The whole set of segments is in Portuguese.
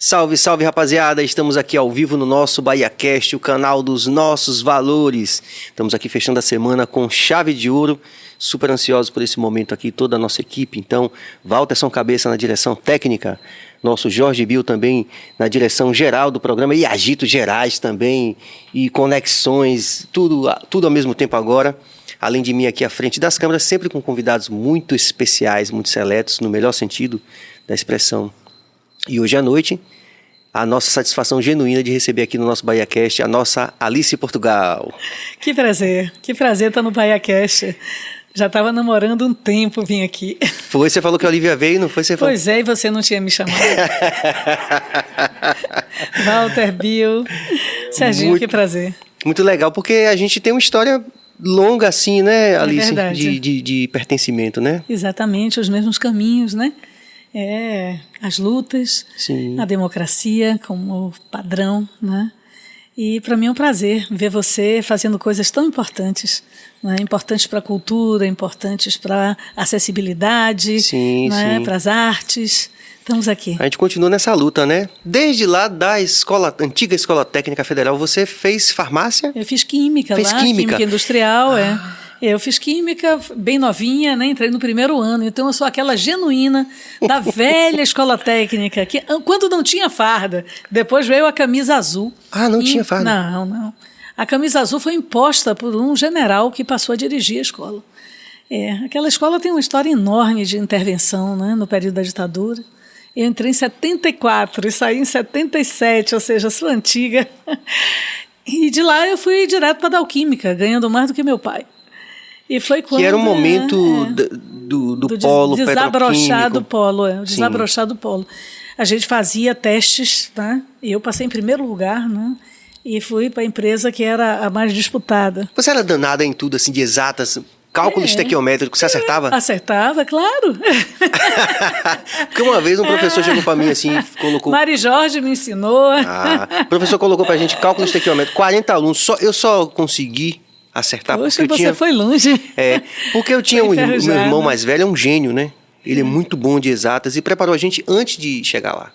Salve, salve, rapaziada! Estamos aqui ao vivo no nosso BahiaCast, o canal dos nossos valores. Estamos aqui fechando a semana com chave de ouro. Super ansiosos por esse momento aqui, toda a nossa equipe. Então, Walterson Cabeça na direção técnica, nosso Jorge Bill também na direção geral do programa e agitos gerais também, e conexões, tudo ao mesmo tempo agora. Além de mim aqui à frente das câmeras, sempre com convidados muito especiais, muito seletos, no melhor sentido da expressão. E hoje à noite, a nossa satisfação genuína de receber aqui no nosso BahiaCast a nossa Alice Portugal. Que prazer estar no BahiaCast. Já estava namorando um tempo, vim aqui. Foi, você falou que a Olivia veio, não foi? Pois é, e você não tinha me chamado. Walter, Bill, Serginho, que prazer. Muito legal, porque a gente tem uma história longa assim, né, Alice? É verdade. De pertencimento, né? Exatamente, os mesmos caminhos, né? As lutas, Sim. A democracia como padrão, né? E para mim é um prazer ver você fazendo coisas tão importantes, né? Importantes para a cultura, importantes para a acessibilidade, sim, né? sim. Para as artes. Estamos aqui. A gente continua nessa luta, né? Desde lá da antiga Escola Técnica Federal, você fez farmácia? Eu fiz química lá, química industrial, Eu fiz química bem novinha, né? Entrei no primeiro ano, então eu sou aquela genuína da velha escola técnica, que quando não tinha farda, depois veio a camisa azul. Ah, não tinha farda? Não. A camisa azul foi imposta por um general que passou a dirigir a escola. Aquela escola tem uma história enorme de intervenção, né? No período da ditadura. Eu entrei em 74 e saí em 77, ou seja, sou antiga. E de lá eu fui direto para a Dalquímica, ganhando mais do que meu pai. E foi quando, que era o momento do polo desabrochar do polo, Sim. desabrochar do polo. A gente fazia testes, tá? E eu passei em primeiro lugar, né? E fui para a empresa que era a mais disputada. Você era danada em tudo, assim, de exatas, cálculo estequiométrico, você acertava? Acertava, claro. Porque uma vez um professor chegou para mim assim, colocou... Mari Jorge me ensinou. O professor colocou pra gente cálculo estequiométrico, 40 alunos, eu só consegui acertar. Poxa, você foi longe. Porque eu tinha meu irmão mais velho, é um gênio, né? Ele é muito bom de exatas e preparou a gente antes de chegar lá.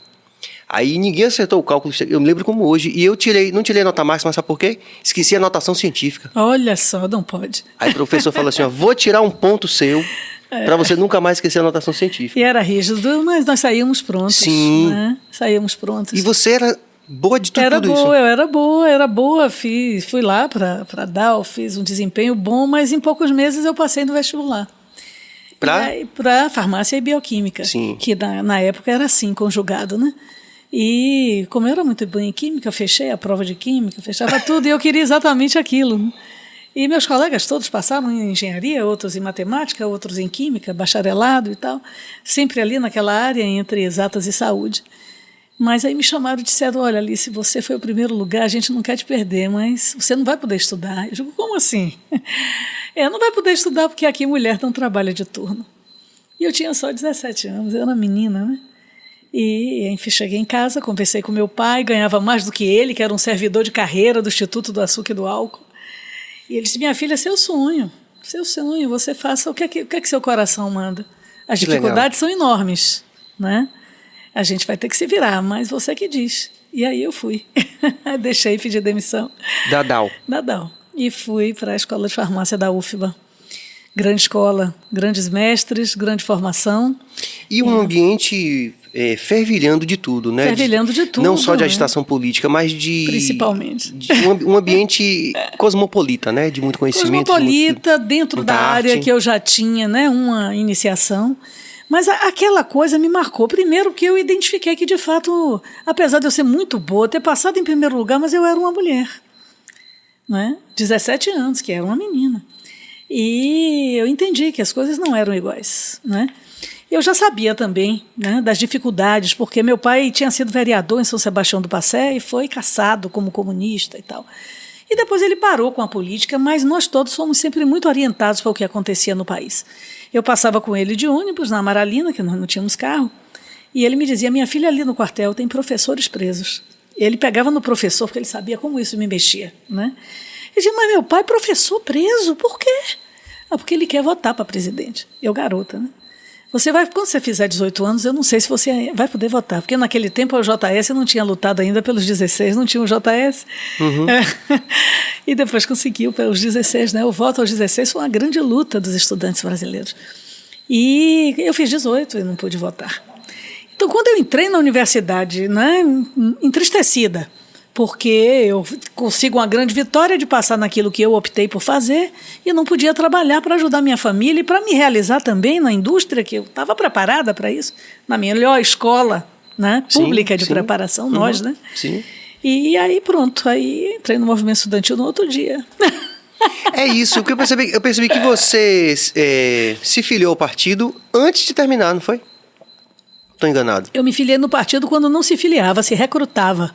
Aí ninguém acertou o cálculo, eu me lembro como hoje. E eu não tirei a nota máxima, sabe por quê? Esqueci a notação científica. Olha só, não pode. Aí o professor falou assim, vou tirar um ponto seu para você nunca mais esquecer a notação científica. E era rígido, mas nós saímos prontos. Sim. Né? Saímos prontos. E você era boa de tudo isso? Eu era boa. Fui lá para DAO, fiz um desempenho bom, mas em poucos meses eu passei no vestibular. Para farmácia e bioquímica. Sim. Que na época era assim, conjugado, né? E como eu era muito boa em química, fechei a prova de química, fechava tudo, e eu queria exatamente aquilo. E meus colegas todos passaram em engenharia, outros em matemática, outros em química, bacharelado e tal, sempre ali naquela área entre exatas e saúde. Mas aí me chamaram e disseram, olha, Alice, você foi o primeiro lugar, a gente não quer te perder, mas você não vai poder estudar. Eu digo, como assim? Não vai poder estudar porque aqui mulher não trabalha de turno. E eu tinha só 17 anos, eu era menina, né? E, enfim, cheguei em casa, conversei com meu pai, ganhava mais do que ele, que era um servidor de carreira do Instituto do Açúcar e do Álcool. E ele disse, minha filha, seu sonho, você faça o que é que seu coração manda. As dificuldades são enormes, né? A gente vai ter que se virar, mas você que diz. E aí eu fui, deixei e pedi demissão. Da DAO. E fui para a Escola de Farmácia da UFBA. Grande escola, grandes mestres, grande formação. E um ambiente fervilhando de tudo, né? Fervilhando de tudo. Não só de agitação política, mas de... Principalmente. Um ambiente cosmopolita, né? De muito conhecimento. Cosmopolita, dentro da área que eu já tinha, né? Uma iniciação. Mas aquela coisa me marcou. Primeiro que eu identifiquei que, de fato, apesar de eu ser muito boa, ter passado em primeiro lugar, mas eu era uma mulher. Né? 17 anos, que era uma menina. E eu entendi que as coisas não eram iguais, né? Eu já sabia também, né, das dificuldades, porque meu pai tinha sido vereador em São Sebastião do Passé e foi caçado como comunista e tal. E depois ele parou com a política, mas nós todos fomos sempre muito orientados para o que acontecia no país. Eu passava com ele de ônibus na Amaralina, que nós não tínhamos carro, e ele me dizia, minha filha, ali no quartel tem professores presos. Ele pegava no professor, porque ele sabia como isso me mexia, né? Eu dizia, mas meu pai, professor preso, por quê? Porque ele quer votar para presidente. Eu, garota, né? Quando você fizer 18 anos, eu não sei se você vai poder votar, porque naquele tempo o JS não tinha lutado ainda pelos 16, não tinha o JS. E depois conseguiu pelos 16, né? O voto aos 16 foi uma grande luta dos estudantes brasileiros. E eu fiz 18 e não pude votar. Então, quando eu entrei na universidade, né, entristecida, porque eu consigo uma grande vitória de passar naquilo que eu optei por fazer e não podia trabalhar para ajudar minha família e para me realizar também na indústria, que eu estava preparada para isso, na melhor escola, né, pública de preparação, nós, né? Sim. E aí pronto, aí entrei no movimento estudantil no outro dia. É isso, porque eu percebi que você se filiou ao partido antes de terminar, não foi? Estou enganado. Eu me filiei no partido quando não se filiava, se recrutava.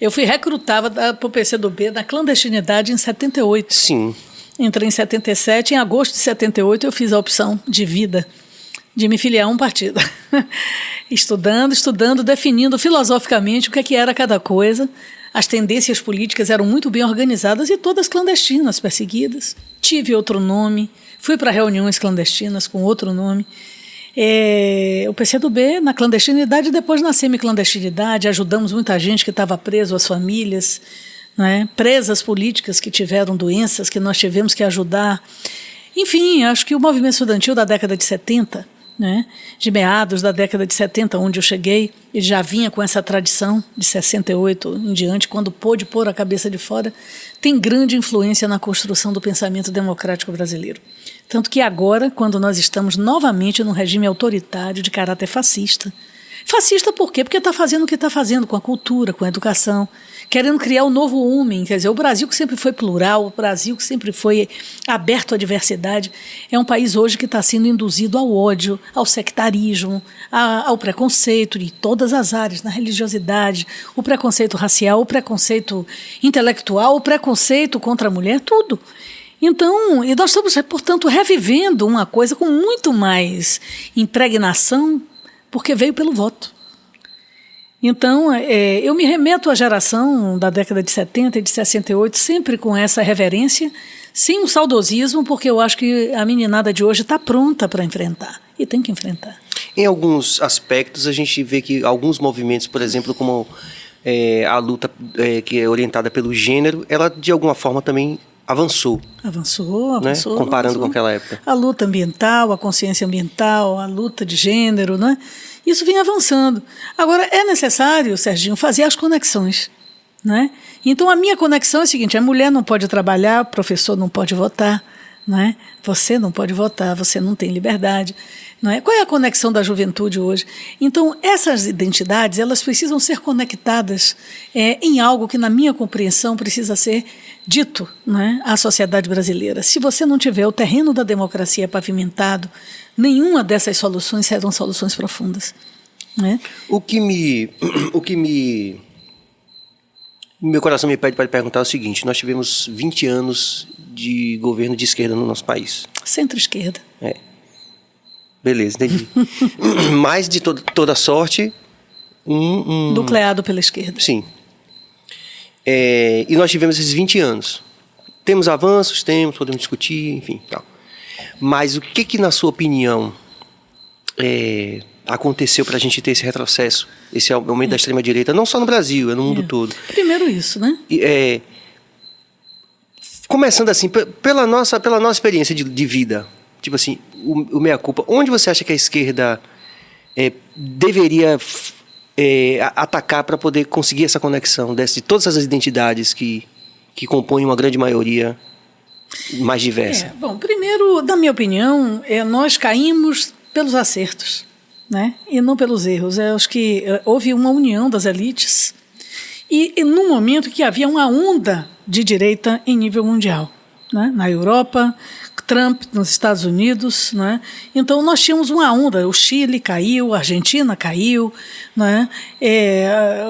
Eu fui recrutada para o PCdoB na clandestinidade em 78. Sim. Entrei em 77, em agosto de 78 eu fiz a opção de vida de me filiar a um partido. Estudando, definindo filosoficamente o que era cada coisa. As tendências políticas eram muito bem organizadas e todas clandestinas, perseguidas. Tive outro nome, fui para reuniões clandestinas com outro nome. O PCdoB na clandestinidade e depois na semiclandestinidade, ajudamos muita gente que estava preso, as famílias, né, presas políticas que tiveram doenças que nós tivemos que ajudar. Enfim, acho que o movimento estudantil da década de 70, né, de meados da década de 70, onde eu cheguei, ele já vinha com essa tradição de 68 em diante, quando pôde pôr a cabeça de fora, tem grande influência na construção do pensamento democrático brasileiro. Tanto que agora, quando nós estamos novamente num regime autoritário de caráter fascista. Fascista por quê? Porque está fazendo o que está fazendo com a cultura, com a educação, querendo criar um novo homem. Quer dizer, o Brasil que sempre foi plural, o Brasil que sempre foi aberto à diversidade, é um país hoje que está sendo induzido ao ódio, ao sectarismo, ao preconceito de todas as áreas, na religiosidade, o preconceito racial, o preconceito intelectual, o preconceito contra a mulher, tudo. Então, e nós estamos, portanto, revivendo uma coisa com muito mais impregnação, porque veio pelo voto. Então, eu me remeto à geração da década de 70 e de 68, sempre com essa reverência, sem um saudosismo, porque eu acho que a meninada de hoje está pronta para enfrentar, e tem que enfrentar. Em alguns aspectos, a gente vê que alguns movimentos, por exemplo, como a luta que é orientada pelo gênero, ela, de alguma forma, também avançou, né? Comparando com aquela época. A luta ambiental, a consciência ambiental, a luta de gênero, né? Isso vem avançando. Agora, é necessário, Serginho, fazer as conexões, né? Então, a minha conexão é a seguinte: a mulher não pode trabalhar, o professor não pode votar, né? Você não pode votar, você não tem liberdade. Não é? Qual é a conexão da juventude hoje? Então, essas identidades, elas precisam ser conectadas em algo que, na minha compreensão, precisa ser dito, né, à sociedade brasileira. Se você não tiver o terreno da democracia pavimentado, nenhuma dessas soluções serão soluções profundas. Né? Meu coração me pede para perguntar o seguinte: nós tivemos 20 anos de governo de esquerda no nosso país. Centro-esquerda. Beleza, entendi. Mas de toda sorte... Nucleado pela esquerda. Sim. E nós tivemos esses 20 anos. Temos avanços, podemos discutir, enfim, tal. Mas o que na sua opinião, aconteceu para a gente ter esse retrocesso, esse aumento da extrema-direita, não só no Brasil, no mundo todo? Primeiro isso, né? Começando assim, pela nossa experiência de vida, tipo assim, o meia-culpa, onde você acha que a esquerda deveria atacar para poder conseguir essa conexão de todas essas identidades que compõem uma grande maioria mais diversa? Bom, primeiro, na minha opinião, nós caímos pelos acertos, né? E não pelos erros. Acho que houve uma união das elites e num momento que havia uma onda de direita em nível mundial, né? Na Europa, Trump nos Estados Unidos, né? Então nós tínhamos uma onda, o Chile caiu, a Argentina caiu, né?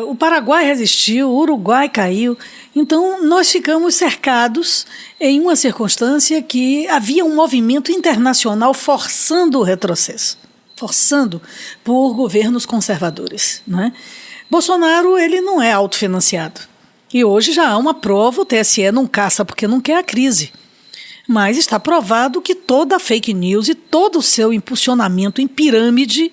O Paraguai resistiu, o Uruguai caiu. Então nós ficamos cercados em uma circunstância que havia um movimento internacional forçando o retrocesso, forçando por governos conservadores, né? Bolsonaro, ele não é autofinanciado. E hoje já há uma prova, o TSE não caça porque não quer a crise. Mas está provado que toda a fake news e todo o seu impulsionamento em pirâmide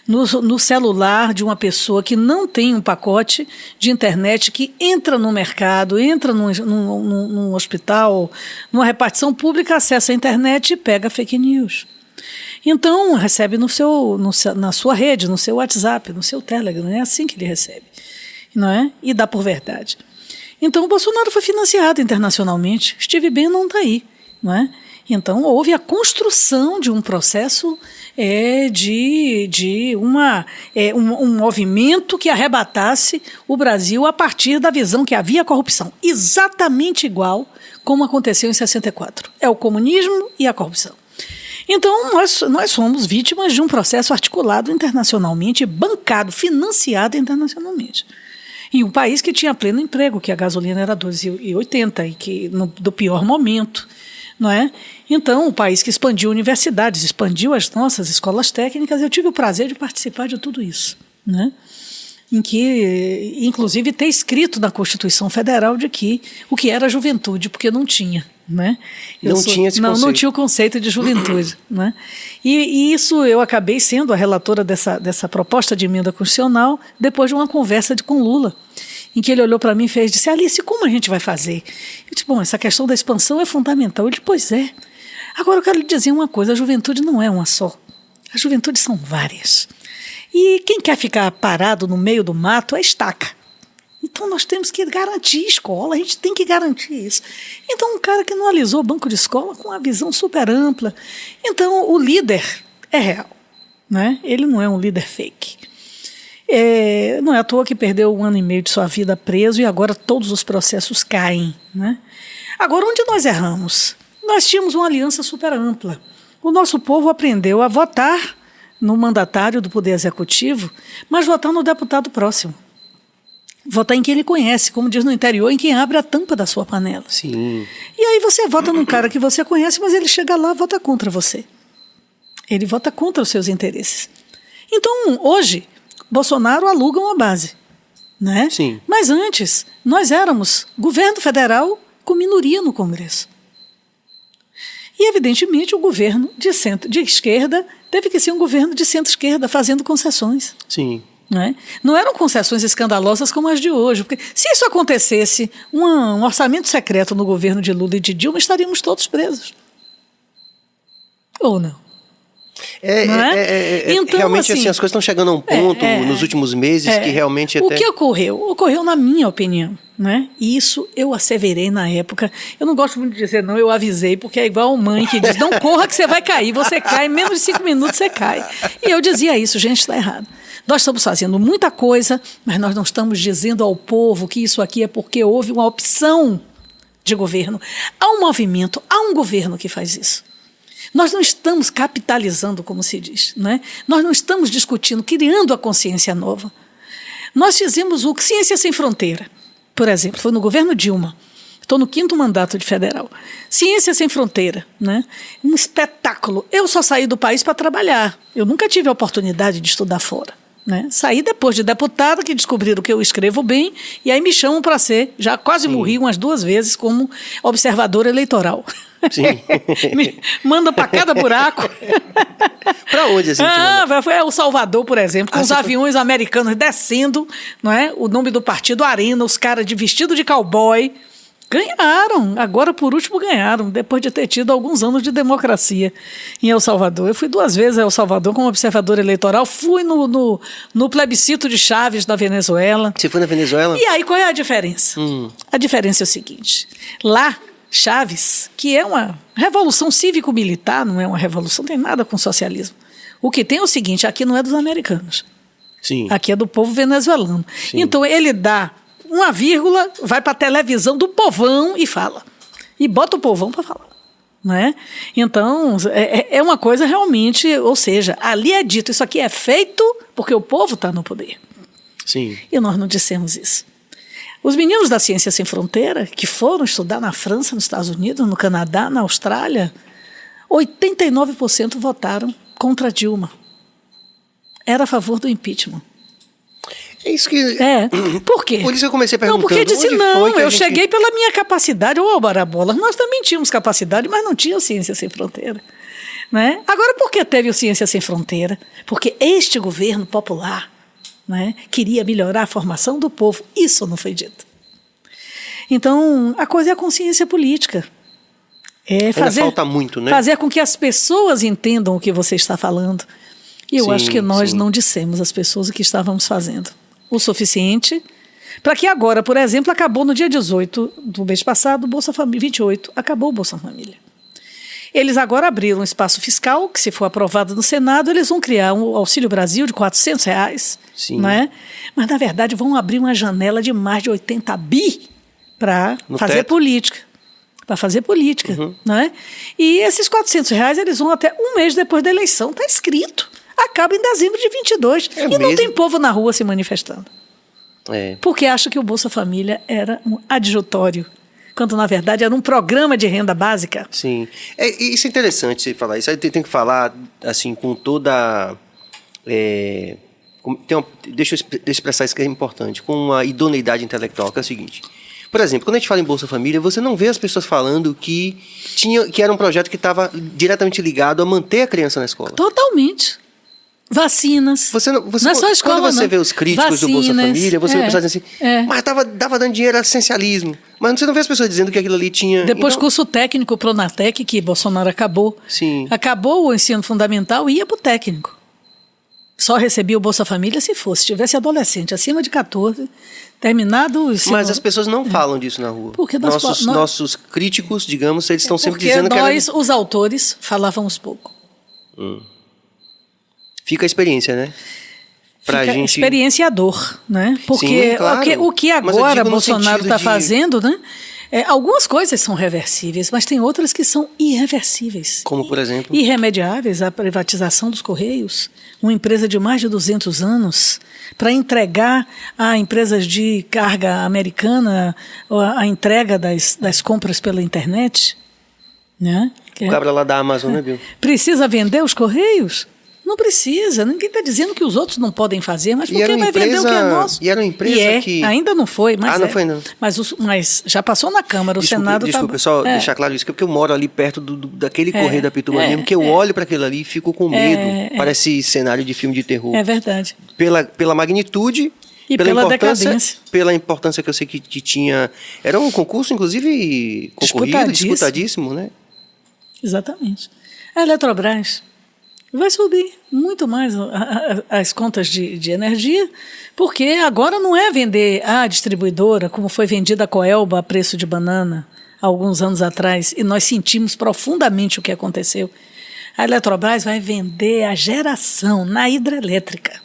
no celular de uma pessoa que não tem um pacote de internet, que entra no mercado, entra num hospital, numa repartição pública, acessa a internet e pega fake news. Então, recebe na sua rede, no seu WhatsApp, no seu Telegram, é assim que ele recebe, não é? E dá por verdade. Então, o Bolsonaro foi financiado internacionalmente, Steve Bannon não está aí, não é? Então, houve a construção de um processo de um movimento que arrebatasse o Brasil a partir da visão que havia corrupção. Exatamente igual como aconteceu em 64. É o comunismo e a corrupção. Então, nós somos vítimas de um processo articulado internacionalmente, bancado, financiado internacionalmente. Em um país que tinha pleno emprego, que a gasolina era 2,80 e que do pior momento, não é? Então, um país que expandiu universidades, expandiu as nossas escolas técnicas, eu tive o prazer de participar de tudo isso, né? Em que, inclusive, ter escrito na Constituição Federal de que o que era juventude, porque não tinha, né? Tinha esse conceito. Não tinha o conceito de juventude, né? E isso eu acabei sendo a relatora dessa proposta de emenda constitucional depois de uma conversa com Lula, em que ele olhou para mim e disse: Alice, como a gente vai fazer? Eu disse: bom, essa questão da expansão é fundamental. Ele disse: pois é. Agora eu quero lhe dizer uma coisa, a juventude não é uma só. A juventude são várias. E quem quer ficar parado no meio do mato é estaca. Então nós temos que garantir escola, a gente tem que garantir isso. Então um cara que não alisou banco de escola com uma visão super ampla. Então o líder é real, né? Ele não é um líder fake. Não é à toa que perdeu 1 ano e meio de sua vida preso e agora todos os processos caem, né? Agora, onde nós erramos? Nós tínhamos uma aliança super ampla. O nosso povo aprendeu a votar no mandatário do Poder Executivo, mas votar no deputado próximo. Votar em quem ele conhece, como diz no interior, em quem abre a tampa da sua panela. Sim. E aí você vota num cara que você conhece, mas ele chega lá e vota contra você. Ele vota contra os seus interesses. Então, hoje, Bolsonaro aluga uma base, né? Sim. Mas antes, nós éramos governo federal com minoria no Congresso. E, evidentemente, o governo de esquerda teve que ser um governo de centro-esquerda, fazendo concessões. Sim. Não eram concessões escandalosas como as de hoje, porque se isso acontecesse, um orçamento secreto no governo de Lula e de Dilma, estaríamos todos presos. Ou não? Então, realmente, assim, as coisas estão chegando a um ponto nos últimos meses que realmente... O que ocorreu? Ocorreu na minha opinião, né? E isso eu asseverei na época. Eu não gosto muito de dizer não, eu avisei, porque é igual a mãe que diz: não corra que você vai cair. Você cai, em menos de 5 minutos você cai. E eu dizia isso: gente, está errado. Nós estamos fazendo muita coisa, mas nós não estamos dizendo ao povo que isso aqui é porque houve uma opção de governo. Há um movimento, há um governo que faz isso. Nós não estamos capitalizando, como se diz, né? Nós não estamos discutindo, criando a consciência nova. Nós fizemos o Ciência Sem Fronteira, por exemplo, foi no governo Dilma. Estou no 5º mandato de federal. Ciência Sem Fronteira, né? Um espetáculo. Eu só saí do país para trabalhar. Eu nunca tive a oportunidade de estudar fora, né? Saí depois de deputada, que descobriram que eu escrevo bem, e aí me chamam para ser, já quase morri umas 2 vezes como observadora eleitoral. Sim. Me manda para cada buraco. Para onde assim? Foi o Salvador, por exemplo, com os aviões americanos descendo, não é? O nome do partido Arena, os caras de vestido de cowboy. Ganharam, agora por último ganharam, depois de ter tido alguns anos de democracia em El Salvador. Eu fui 2 vezes a El Salvador como observador eleitoral, fui no plebiscito de Chaves da Venezuela. Você foi na Venezuela? E aí, qual é a diferença? A diferença é o seguinte: lá, Chaves, que é uma revolução cívico-militar, não é uma revolução, não tem nada com socialismo. O que tem é o seguinte: aqui não é dos americanos. Sim. Aqui é do povo venezuelano. Sim. Então ele dá uma vírgula, vai para a televisão do povão e fala. E bota o povão para falar. Né? Então, é uma coisa realmente, ou seja, ali é dito, isso aqui é feito porque o povo está no poder. Sim. E nós não dissemos isso. Os meninos da Ciência Sem Fronteira, que foram estudar na França, nos Estados Unidos, no Canadá, na Austrália, 89% votaram contra Dilma. Era a favor do impeachment. É isso que... Por quê? Por isso eu comecei perguntando. Não, porque disse, onde não, foi que a eu gente... cheguei pela minha capacidade, ô Barabola, nós também tínhamos capacidade, mas não tinha Ciência Sem Fronteira. Né? Agora, por que teve o Ciência Sem Fronteira? Porque este governo popular, né, queria melhorar a formação do povo. Isso não foi dito. Então, a coisa é a consciência política. Ainda falta muito, né? Fazer com que as pessoas entendam o que você está falando. E eu acho que nós não dissemos às pessoas o que estávamos fazendo o suficiente para que agora, por exemplo, acabou no dia 18 do mês passado, o Bolsa Família, 28, acabou o Bolsa Família. Eles agora abriram um espaço fiscal, que se for aprovado no Senado, eles vão criar um Auxílio Brasil de R$400, Sim. Né? Mas, na verdade, vão abrir uma janela de mais de 80 bi para fazer política. Para fazer política. Né? E esses R$400, eles vão até um mês depois da eleição. Está escrito. Acaba em dezembro de 22. E não tem povo na rua se manifestando. Porque acha que o Bolsa Família era um adjutório, quando, na verdade, era um programa de renda básica. Sim. Isso é interessante você falar. Isso aí tem que falar, assim, com toda... deixa eu expressar isso que é importante. Com uma idoneidade intelectual, que é o seguinte. Por exemplo, quando a gente fala em Bolsa Família, você não vê as pessoas falando que era um projeto que estava diretamente ligado a manter a criança na escola. Totalmente. Vacinas. Não é só escola, quando você vê os críticos do Bolsa Família, você vê pessoas dizendo assim, mas dava dando dinheiro, era essencialismo. Mas você não vê as pessoas dizendo que aquilo ali tinha... Depois curso técnico Pronatec, que Bolsonaro acabou. Sim. Acabou o ensino fundamental e ia para o técnico. Só recebia o Bolsa Família se tivesse adolescente acima de 14, terminado o ensino... Mas as pessoas não falam disso na rua. Porque nossos críticos, digamos, eles estão sempre dizendo que nós, os autores, falávamos pouco. Fica a experiência, né? Fica a experiência e a dor, né? Porque sim, claro. o que agora Bolsonaro está fazendo, né? Algumas coisas são reversíveis, mas tem outras que são irreversíveis. Como, por exemplo? Irremediáveis. A privatização dos Correios, uma empresa de mais de 200 anos, para entregar a empresas de carga americana a entrega das compras pela internet. Né? O cabra lá da Amazon, né, Bill? Precisa vender os Correios? Não precisa, ninguém está dizendo que os outros não podem fazer, mas por que vai vender o que é nosso? E era uma empresa que... Ainda não foi, mas não foi não. Mas já passou na Câmara, o Senado está... Desculpa, pessoal, deixar claro isso, porque eu moro ali perto daquele Correio da Pituba mesmo, que eu olho para aquilo ali e fico com medo. Parece cenário de filme de terror. É verdade. Pela magnitude... E pela decadência. Pela importância que eu sei que tinha... Era um concurso, inclusive, concorrido, disputadíssimo, né? Exatamente. A Eletrobras... vai subir muito mais as contas de energia, porque agora não é vender a distribuidora, como foi vendida a Coelba a preço de banana há alguns anos atrás, e nós sentimos profundamente o que aconteceu. A Eletrobras vai vender a geração na hidrelétrica,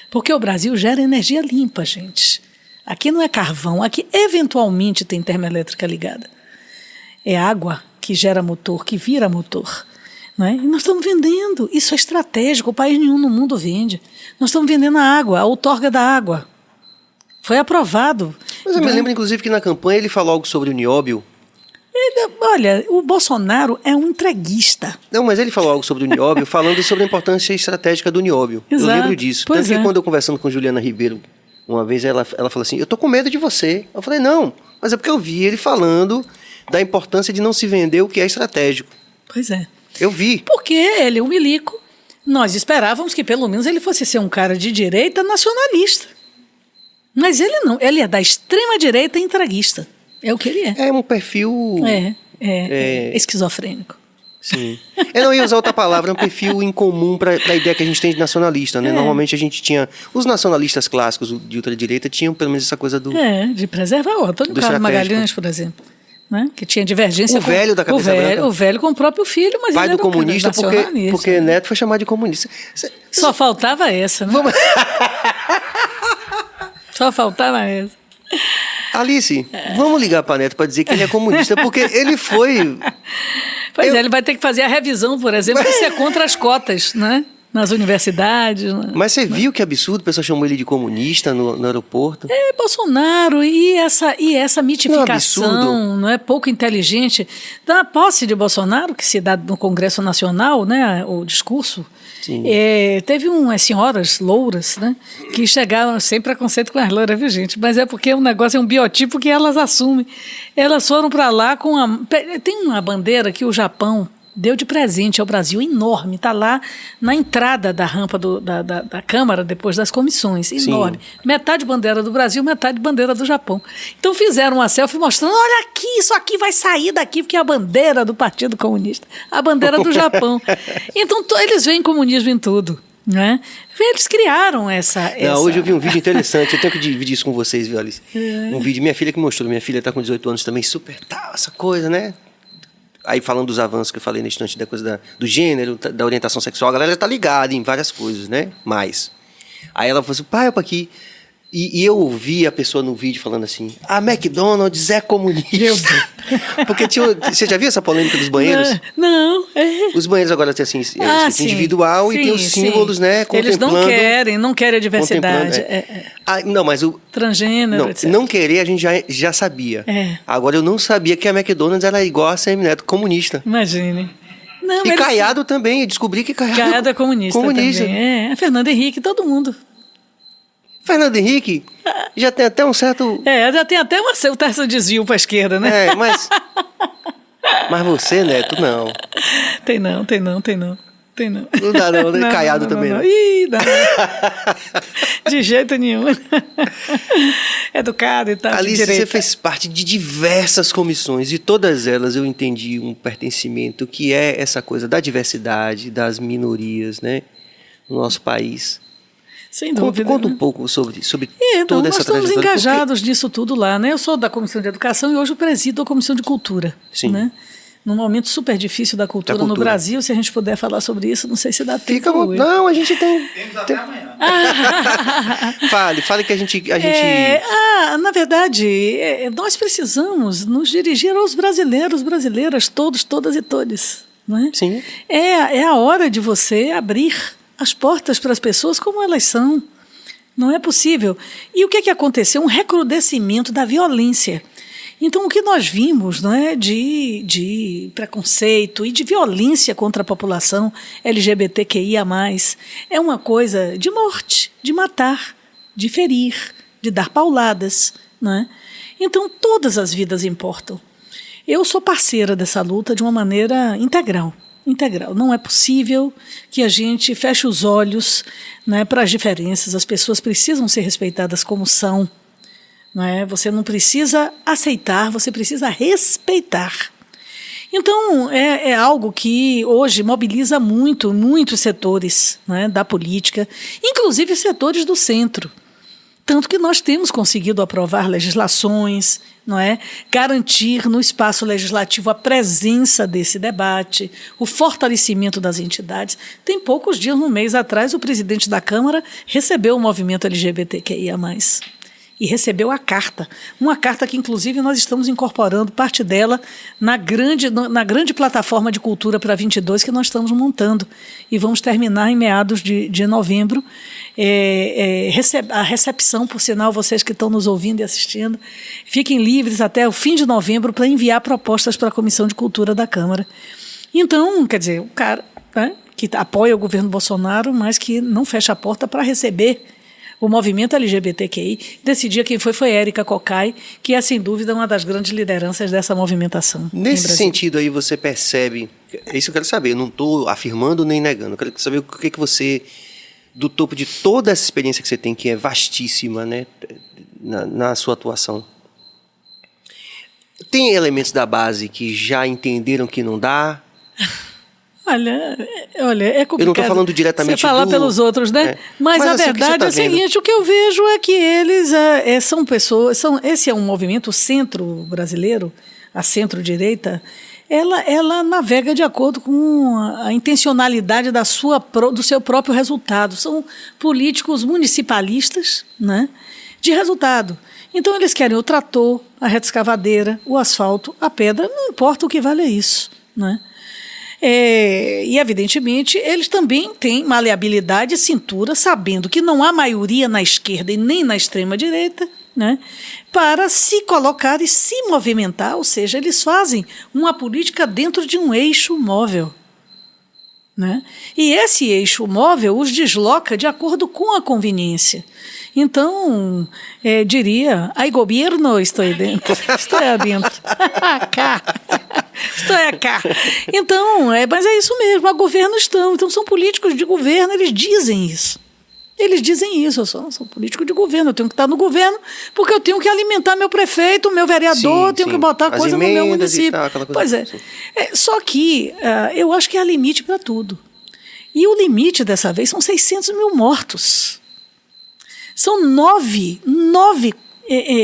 porque o Brasil gera energia limpa, gente. Aqui não é carvão, aqui eventualmente tem termoelétrica ligada. É água que gera motor, que vira motor. Né? E nós estamos vendendo, isso é estratégico, o país nenhum no mundo vende. Nós estamos vendendo a água, a outorga da água. Foi aprovado. Mas eu me lembro, inclusive, que na campanha ele falou algo sobre o nióbio. Olha, o Bolsonaro é um entreguista. Não, mas ele falou algo sobre o nióbio, falando sobre a importância estratégica do nióbio. Exato. Eu lembro disso. Tanto que quando eu conversando com Juliana Ribeiro, uma vez ela falou assim, eu tô com medo de você. Eu falei, não, mas é porque eu vi ele falando da importância de não se vender o que é estratégico. Pois é. Eu vi. Porque ele é um milico. Nós esperávamos que pelo menos ele fosse ser um cara de direita nacionalista. Mas ele não. Ele é da extrema direita entreguista. É o que ele é. É um perfil... esquizofrênico. Sim. Eu não ia usar outra palavra, é um perfil incomum para a ideia que a gente tem de nacionalista, né? Normalmente a gente tinha... Os nacionalistas clássicos de ultradireita tinham pelo menos essa coisa do... de preservar. O Antônio Carlos Magalhães, por exemplo. Né? Que tinha divergência o velho da cabeça branca. O velho com o próprio filho, mas pai ele do comunista, porque Neto foi chamado de comunista. Só faltava essa, né? Só faltava essa. Alice, vamos ligar para Neto para dizer que ele é comunista, porque ele foi... Pois ele vai ter que fazer a revisão, por exemplo, se é contra as cotas, né? nas universidades. Mas você viu que absurdo, o pessoal chamou ele de comunista no aeroporto? É, Bolsonaro e essa mitificação, não é pouco inteligente da posse de Bolsonaro, que se dá no Congresso Nacional, né, o discurso. Teve umas senhoras louras, né, que chegaram, sem preconceito com as louras, viu, gente? Mas é porque o negócio é um biotipo que elas assumem. Elas foram para lá com tem uma bandeira que o Japão deu de presente ao Brasil, enorme, está lá na entrada da rampa da Câmara, depois das comissões, enorme. Sim. Metade bandeira do Brasil, metade bandeira do Japão. Então fizeram uma selfie mostrando, olha aqui, isso aqui vai sair daqui, porque é a bandeira do Partido Comunista, a bandeira do Japão. Então eles veem comunismo em tudo. Né? Eles criaram essa... Hoje eu vi um vídeo interessante, eu tenho que dividir isso com vocês, viu, Alice? Um vídeo, minha filha que mostrou, minha filha está com 18 anos também, super tal, essa coisa, né? Aí falando dos avanços que eu falei na instante da coisa do gênero, da orientação sexual, a galera já tá ligada em várias coisas, né? Mas. Aí ela falou assim, pai, opa aqui. E eu ouvi a pessoa no vídeo falando assim, a McDonald's é comunista. Porque você já viu essa polêmica dos banheiros? Não. Os banheiros agora têm assim, individual, sim, e tem os símbolos, né? Eles não querem a diversidade. Não, mas o... Transgênero, etc. Não querer a gente já sabia. Agora eu não sabia que a McDonald's era igual a semineto comunista. Imagine. Não, e Caiado também, eu descobri que Caiado é comunista também. Fernando Henrique, todo mundo. Fernando Henrique já tem até um certo... já tem até um certo desvio para a esquerda, né? Mas você, Neto, não. Tem não. Não dá não, né? Caiado também não. Ih, dá não. De jeito nenhum. Educado e tal. Alice, você fez parte de diversas comissões e todas elas eu entendi um pertencimento que é essa coisa da diversidade, das minorias, né? No nosso país. Sem dúvida. Conta um pouco sobre toda essa trajetória. Nós estamos engajados nisso tudo lá, né? Eu sou da Comissão de Educação e hoje eu presido a Comissão de Cultura. Sim. Né? Num momento super difícil da cultura no Brasil, se a gente puder falar sobre isso, não sei se dá tempo. Não, a gente tem... Temos até amanhã. Fale que a gente... na verdade, nós precisamos nos dirigir aos brasileiros, brasileiras, todos, todas e todes. Não é? Sim. É a hora de você abrir as portas para as pessoas como elas são. Não é possível. E o que aconteceu? Um recrudescimento da violência. Então, o que nós vimos, não é, de preconceito e de violência contra a população LGBTQIA+, é uma coisa de morte, de matar, de ferir, de dar pauladas. Não é? Então, todas as vidas importam. Eu sou parceira dessa luta de uma maneira integral. Não é possível que a gente feche os olhos, né, para as diferenças. As pessoas precisam ser respeitadas como são. Não é? Você não precisa aceitar, você precisa respeitar. Então, é algo que hoje mobiliza muitos setores, né, da política, inclusive setores do centro. Tanto que nós temos conseguido aprovar legislações, não é? Garantir no espaço legislativo a presença desse debate, o fortalecimento das entidades. Tem poucos dias, um mês atrás, o presidente da Câmara recebeu o movimento LGBTQIA+. E recebeu a carta. Uma carta que, inclusive, nós estamos incorporando parte dela na grande plataforma de cultura para 22 que nós estamos montando. E vamos terminar em meados de novembro. A recepção, por sinal, vocês que estão nos ouvindo e assistindo, fiquem livres até o fim de novembro para enviar propostas para a Comissão de Cultura da Câmara. Então, quer dizer, o cara, né, que apoia o governo Bolsonaro, mas que não fecha a porta para receber o movimento LGBTQI. Decidia quem foi Érica Cocai, que é, sem dúvida, uma das grandes lideranças dessa movimentação. Nesse sentido aí, você percebe... É isso que eu quero saber, eu não estou afirmando nem negando. Eu quero saber o que você... Do topo de toda essa experiência que você tem, que é vastíssima, né, na sua atuação. Tem elementos da base que já entenderam que não dá? Olha, é complicado. Eu não estou falando diretamente você falar pelos outros, né? Mas a verdade é o seguinte, o que eu vejo é que eles são pessoas... Esse é um movimento, o centro brasileiro, a centro-direita, ela navega de acordo com a intencionalidade do seu próprio resultado. São políticos municipalistas, né, de resultado. Então eles querem o trator, a reta escavadeira, o asfalto, a pedra, não importa o que vale isso, né? E, evidentemente, eles também têm maleabilidade e cintura, sabendo que não há maioria na esquerda e nem na extrema-direita, né, para se colocar e se movimentar, ou seja, eles fazem uma política dentro de um eixo móvel. Né? E esse eixo móvel os desloca de acordo com a conveniência. Então, diria, ai governo, estou dentro, estou adentro, cá, estou cá. Então, mas é isso mesmo, a governo estão. Então, são políticos de governo, eles dizem isso. Eles dizem isso, eu sou político de governo, eu tenho que estar no governo porque eu tenho que alimentar meu prefeito, meu vereador, tenho que botar coisa no meu município. Pois é. Só que eu acho que há limite para tudo. E o limite dessa vez são 600 mil mortos. São nove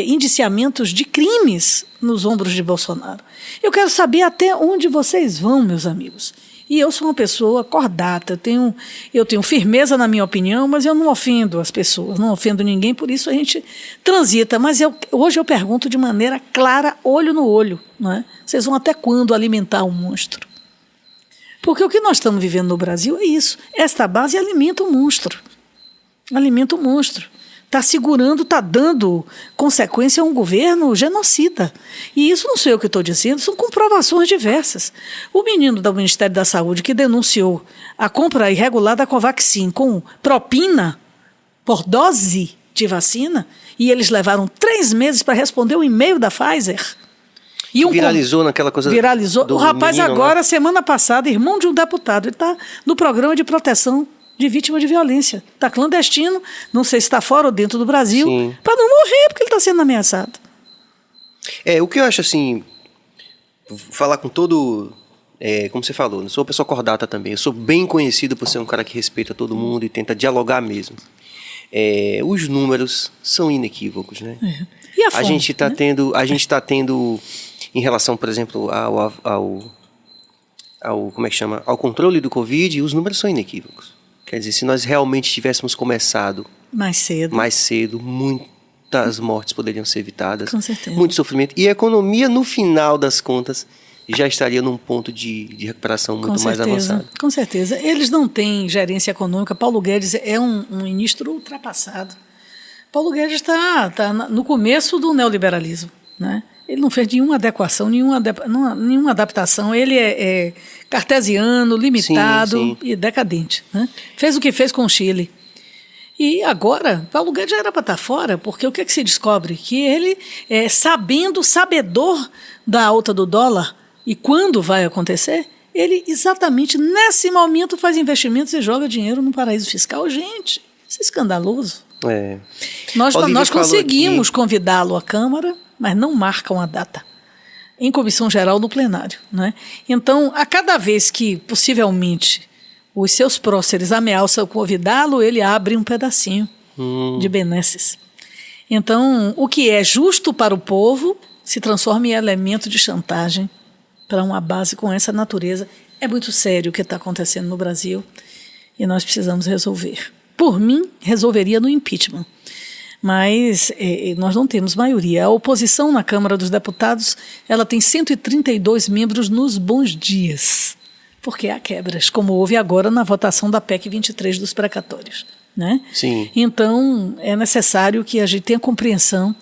indiciamentos de crimes nos ombros de Bolsonaro. Eu quero saber até onde vocês vão, meus amigos. E eu sou uma pessoa cordata, eu tenho firmeza na minha opinião, mas eu não ofendo as pessoas, não ofendo ninguém, por isso a gente transita. Mas hoje eu pergunto de maneira clara, olho no olho, não é? Vocês vão até quando alimentar o monstro? Porque o que nós estamos vivendo no Brasil é isso. Esta base alimenta o monstro. Alimenta o monstro. Está segurando, está dando consequência a um governo genocida. E isso não sou eu que estou dizendo, são comprovações diversas. O menino do Ministério da Saúde que denunciou a compra irregular da Covaxin com propina por dose de vacina, e eles levaram 3 meses para responder o e-mail da Pfizer. Viralizou naquela coisa. Viralizou. O rapaz menino, agora, semana passada, irmão de um deputado, ele está no programa de proteção de vítima de violência. Está clandestino, não sei se está fora ou dentro do Brasil, para não morrer, porque ele está sendo ameaçado. O que eu acho assim, falar com todo, como você falou, eu sou uma pessoa cordata também, eu sou bem conhecido por ser um cara que respeita todo mundo e tenta dialogar mesmo. Os números são inequívocos, né? E a fonte, a gente está tendo, em relação, por exemplo, ao como é que chama? Ao controle do Covid, os números são inequívocos. Quer dizer, se nós realmente tivéssemos começado mais cedo, muitas mortes poderiam ser evitadas. Com certeza. Muito sofrimento. E a economia, no final das contas, já estaria num ponto de recuperação muito mais avançado. Com certeza. Eles não têm gerência econômica. Paulo Guedes é um ministro ultrapassado. Paulo Guedes está no começo do neoliberalismo, né? Ele não fez nenhuma adequação, nenhuma adaptação. Ele é cartesiano, limitado e decadente, né? Fez o que fez com o Chile. E agora, Paulo Guedes já era para estar fora, porque o que é que se descobre? Que ele, sabedor da alta do dólar e quando vai acontecer, ele exatamente nesse momento faz investimentos e joga dinheiro no paraíso fiscal. Gente, isso é escandaloso. Nós conseguimos convidá-lo à Câmara, mas não marcam a data em comissão geral no plenário, né? Então, a cada vez que possivelmente os seus próceres ameaçam convidá-lo, ele abre um pedacinho de benesses. Então, o que é justo para o povo se transforma em elemento de chantagem para uma base com essa natureza. É muito sério o que está acontecendo no Brasil e nós precisamos resolver. Por mim, resolveria no impeachment. Mas nós não temos maioria. A oposição na Câmara dos Deputados, ela tem 132 membros nos bons dias, porque há quebras, como houve agora na votação da PEC 23 dos precatórios, né? Sim. Então, é necessário que a gente tenha compreensão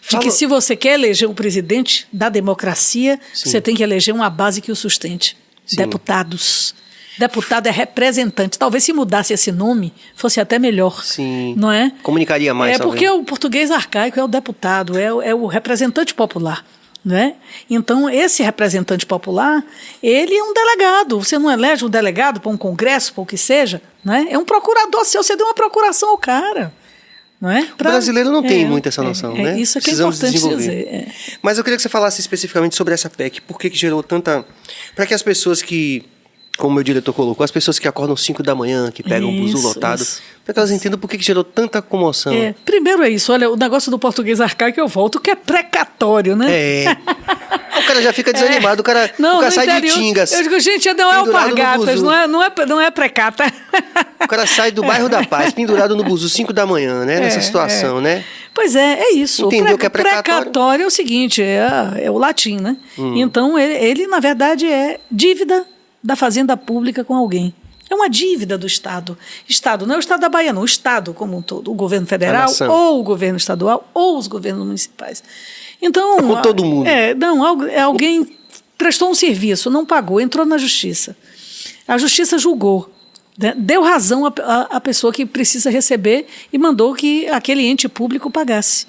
de que se você quer eleger o presidente da democracia, você tem que eleger uma base que o sustente. Deputados. Deputado é representante. Talvez se mudasse esse nome, fosse até melhor. Sim. Não é? Comunicaria mais. Porque o português arcaico é o deputado, é o representante popular. Né? Então, esse representante popular, ele é um delegado. Você não elege um delegado para um congresso, para o que seja, né? É um procurador seu, você deu uma procuração ao cara. Não é? O brasileiro não tem muito essa noção, né? Isso é que é importante dizer. Mas eu queria que você falasse especificamente sobre essa PEC. Por que gerou tanta... Para que as pessoas que... Como o meu diretor colocou, as pessoas que acordam 5 da manhã, que pegam o buzu lotado, para que elas entendam por que gerou tanta comoção. Primeiro é isso, olha, o negócio do português arcaico eu volto, que é precatório, né? O cara já fica desanimado, o cara sai de Tingas. Eu digo, gente, não é alpargatas, não é precata. O cara sai do bairro da Paz, pendurado no buzu 5 da manhã, né? Nessa situação, né? Pois é isso. Entendeu que é precatório? Precatório é o seguinte, é o latim, né? Então, ele, na verdade, é dívida da fazenda pública com alguém. É uma dívida do Estado. Estado, não é o Estado da Bahia, não. O Estado como um todo. O governo federal, ou o governo estadual, ou os governos municipais. Então, com todo mundo. Alguém prestou um serviço, não pagou, entrou na justiça. A justiça julgou, né? Deu razão à pessoa que precisa receber e mandou que aquele ente público pagasse.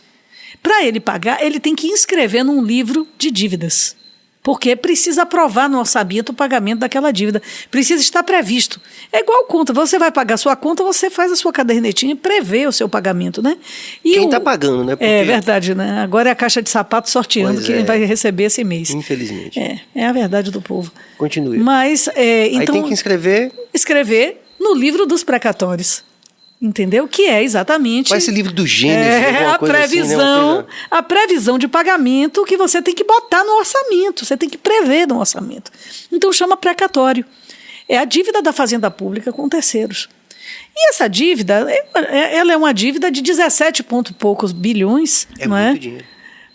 Para ele pagar, ele tem que inscrever num livro de dívidas. Porque precisa aprovar no orçamento o pagamento daquela dívida. Precisa estar previsto. É igual conta. Você vai pagar a sua conta, você faz a sua cadernetinha e prevê o seu pagamento, né? E quem está pagando, né? Porque... É verdade, né? Agora é a caixa de sapato sorteando quem vai receber esse mês. Infelizmente. É a verdade do povo. Continue. Mas, então... Aí tem que escrever no livro dos precatórios. Entendeu? Que é exatamente... Qual é esse livro do Gênesis? A previsão, assim, né? A previsão de pagamento que você tem que botar no orçamento. Você tem que prever no orçamento. Então chama precatório. É a dívida da fazenda pública com terceiros. E essa dívida, ela é uma dívida de 17 ponto poucos bilhões. Não muito dinheiro.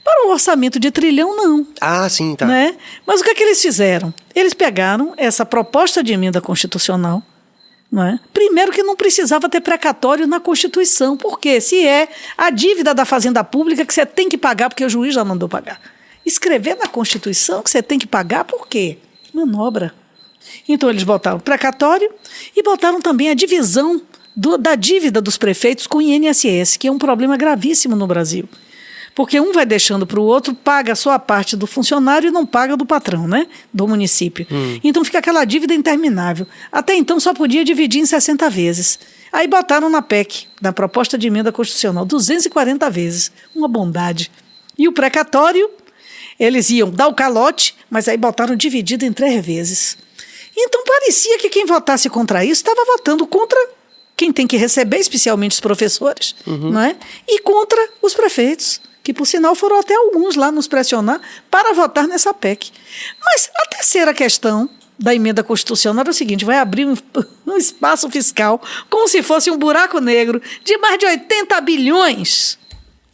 Para um orçamento de trilhão, não. Ah, sim, tá. Né? Mas o que é que eles fizeram? Eles pegaram essa proposta de emenda constitucional. Não é? Primeiro que não precisava ter precatório na Constituição, porque se é a dívida da fazenda pública que você tem que pagar porque o juiz já mandou pagar. Escrever na Constituição que você tem que pagar por quê? Manobra. Então eles botaram precatório e botaram também a divisão da dívida dos prefeitos com o INSS, que é um problema gravíssimo no Brasil. Porque um vai deixando para o outro, paga só a parte do funcionário e não paga do patrão, né? Do município. Então fica aquela dívida interminável. Até então só podia dividir em 60 vezes. Aí botaram na PEC, na proposta de emenda constitucional, 240 vezes. Uma bondade. E o precatório, eles iam dar o calote, mas aí botaram dividido em 3 vezes. Então parecia que quem votasse contra isso estava votando contra quem tem que receber, especialmente os professores, não é? E contra os prefeitos, que por sinal foram até alguns lá nos pressionar para votar nessa PEC. Mas a terceira questão da emenda constitucional era o seguinte: vai abrir um espaço fiscal como se fosse um buraco negro de mais de 80 bilhões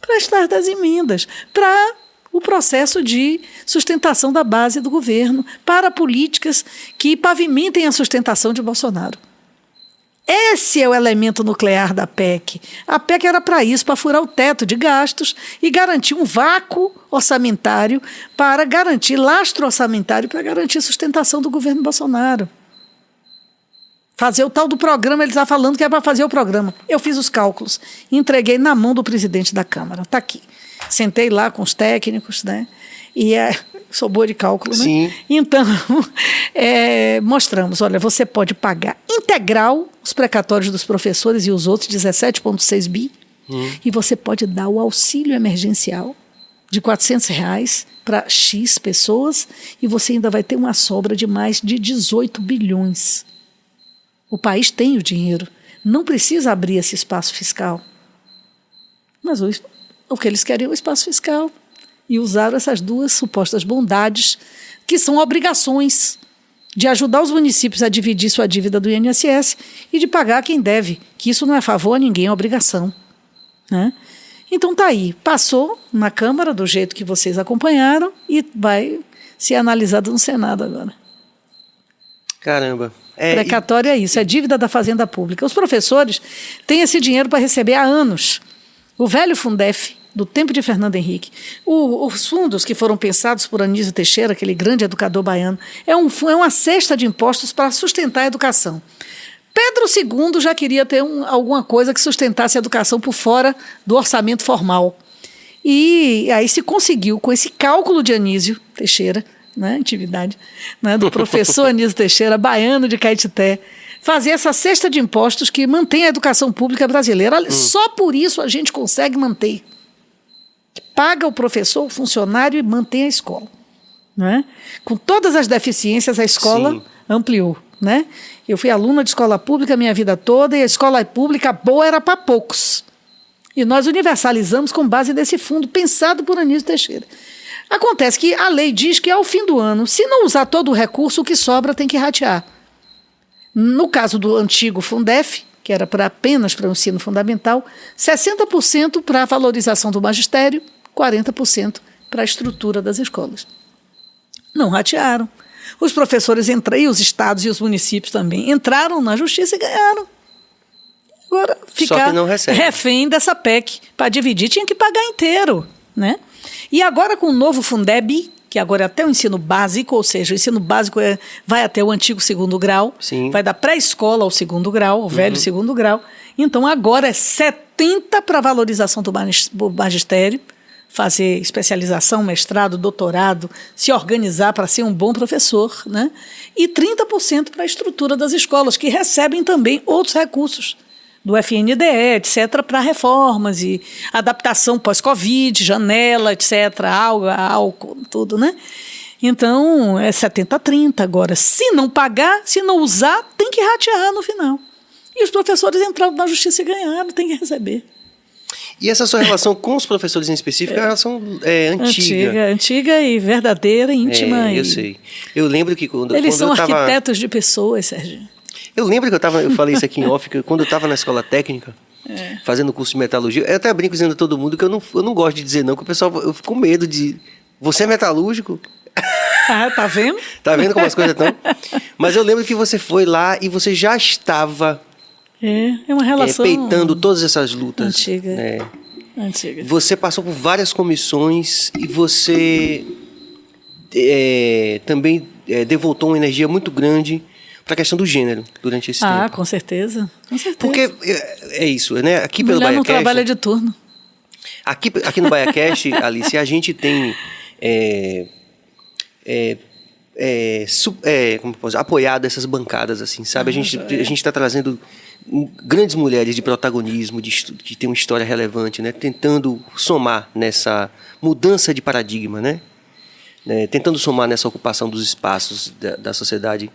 para as tais das emendas, para o processo de sustentação da base do governo, para políticas que pavimentem a sustentação de Bolsonaro. Esse é o elemento nuclear da PEC. A PEC era para isso, para furar o teto de gastos e garantir um vácuo orçamentário, para garantir lastro orçamentário, para garantir a sustentação do governo Bolsonaro. Fazer o tal do programa, ele está falando que é para fazer o programa. Eu fiz os cálculos, entreguei na mão do presidente da Câmara, está aqui. Sentei lá com os técnicos, né? E sou boa de cálculo, né? Sim. Então, mostramos, olha, você pode pagar integral os precatórios dos professores e os outros, 17,6 bi, e você pode dar o auxílio emergencial de R$400 para X pessoas, e você ainda vai ter uma sobra de mais de 18 bilhões. O país tem o dinheiro, não precisa abrir esse espaço fiscal. Mas o que eles querem é o espaço fiscal. E usaram essas duas supostas bondades, que são obrigações de ajudar os municípios a dividir sua dívida do INSS e de pagar quem deve, que isso não é favor a ninguém, é obrigação. Né? Então está aí, passou na Câmara do jeito que vocês acompanharam e vai ser analisado no Senado agora. Caramba. Precatório é isso, é dívida da Fazenda Pública. Os professores têm esse dinheiro para receber há anos. O velho Fundef, do tempo de Fernando Henrique. Os fundos que foram pensados por Anísio Teixeira, aquele grande educador baiano, é uma cesta de impostos para sustentar a educação. Pedro II já queria ter alguma coisa que sustentasse a educação por fora do orçamento formal. E aí se conseguiu, com esse cálculo de Anísio Teixeira, né, atividade, né, do professor Anísio Teixeira, baiano de Caetité, fazer essa cesta de impostos que mantém a educação pública brasileira. Só por isso a gente consegue manter. Paga o professor, o funcionário e mantém a escola. Né? Com todas as deficiências, a escola ampliou. Né? Eu fui aluna de escola pública a minha vida toda e a escola pública boa era para poucos. E nós universalizamos com base nesse fundo pensado por Anísio Teixeira. Acontece que a lei diz que ao fim do ano, se não usar todo o recurso, o que sobra tem que ratear. No caso do antigo Fundef, que era apenas para o ensino fundamental, 60% para a valorização do magistério, 40% para a estrutura das escolas. Não ratearam. Os professores e os estados e os municípios também entraram na justiça e ganharam. Agora, ficar refém dessa PEC para dividir, tinha que pagar inteiro, né? E agora com o novo Fundeb, que agora é até o ensino básico, ou seja, o ensino básico vai até o antigo segundo grau, Sim. vai da pré-escola ao segundo grau, o velho segundo grau. Então agora é 70 para valorização do magistério, fazer especialização, mestrado, doutorado, se organizar para ser um bom professor, né? E 30% para a estrutura das escolas, que recebem também outros recursos do FNDE, etc., para reformas e adaptação pós-Covid, janela, etc., álcool, tudo, né? Então, é 70-30 agora. Se não pagar, se não usar, tem que ratear no final. E os professores entraram na justiça e ganharam, tem que receber. E essa sua relação com os professores em específico é uma relação antiga. Antiga e verdadeira, íntima. Eu sei. Eu lembro que Eles são arquitetos de pessoas, Serginho. Eu lembro que eu falei isso aqui em off, que quando eu estava na escola técnica, fazendo curso de metalurgia, eu até brinco dizendo a todo mundo que eu não gosto de dizer não, que o pessoal, eu fico com medo de... Você é metalúrgico? Ah, tá vendo? Tá vendo como as coisas estão? Mas eu lembro que você foi lá e você já estava... É uma relação... peitando todas essas lutas. Antiga. Antiga. Você passou por várias comissões e você também devotou uma energia muito grande para a questão do gênero durante esse tempo. Ah, com certeza. Com certeza. Porque é isso, né? Aqui pelo Mulher não BaiaCast, trabalha de turno. Aqui no BaiaCast, Alice, a gente tem como posso dizer, apoiado essas bancadas, assim, sabe? A gente está trazendo grandes mulheres de protagonismo, que tem uma história relevante, né? Tentando somar nessa mudança de paradigma, né? Tentando somar nessa ocupação dos espaços da sociedade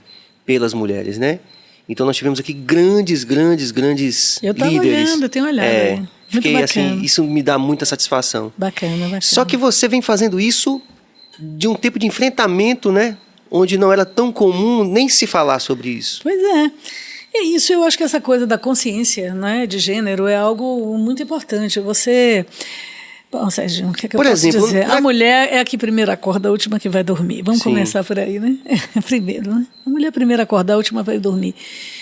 pelas mulheres, né? Então nós tivemos aqui grandes líderes. Eu estava olhando, eu tenho olhado. Fiquei assim, isso me dá muita satisfação. Bacana. Só que você vem fazendo isso de um tempo de enfrentamento, né? Onde não era tão comum nem se falar sobre isso. Pois é. É isso, eu acho que essa coisa da consciência, né, de gênero é algo muito importante. Você... Bom, Sérgio, o que é que eu posso dizer? A mulher é a que primeiro acorda, a última que vai dormir. Vamos começar por aí, né? Primeiro, né? A mulher primeiro acorda, a última vai dormir.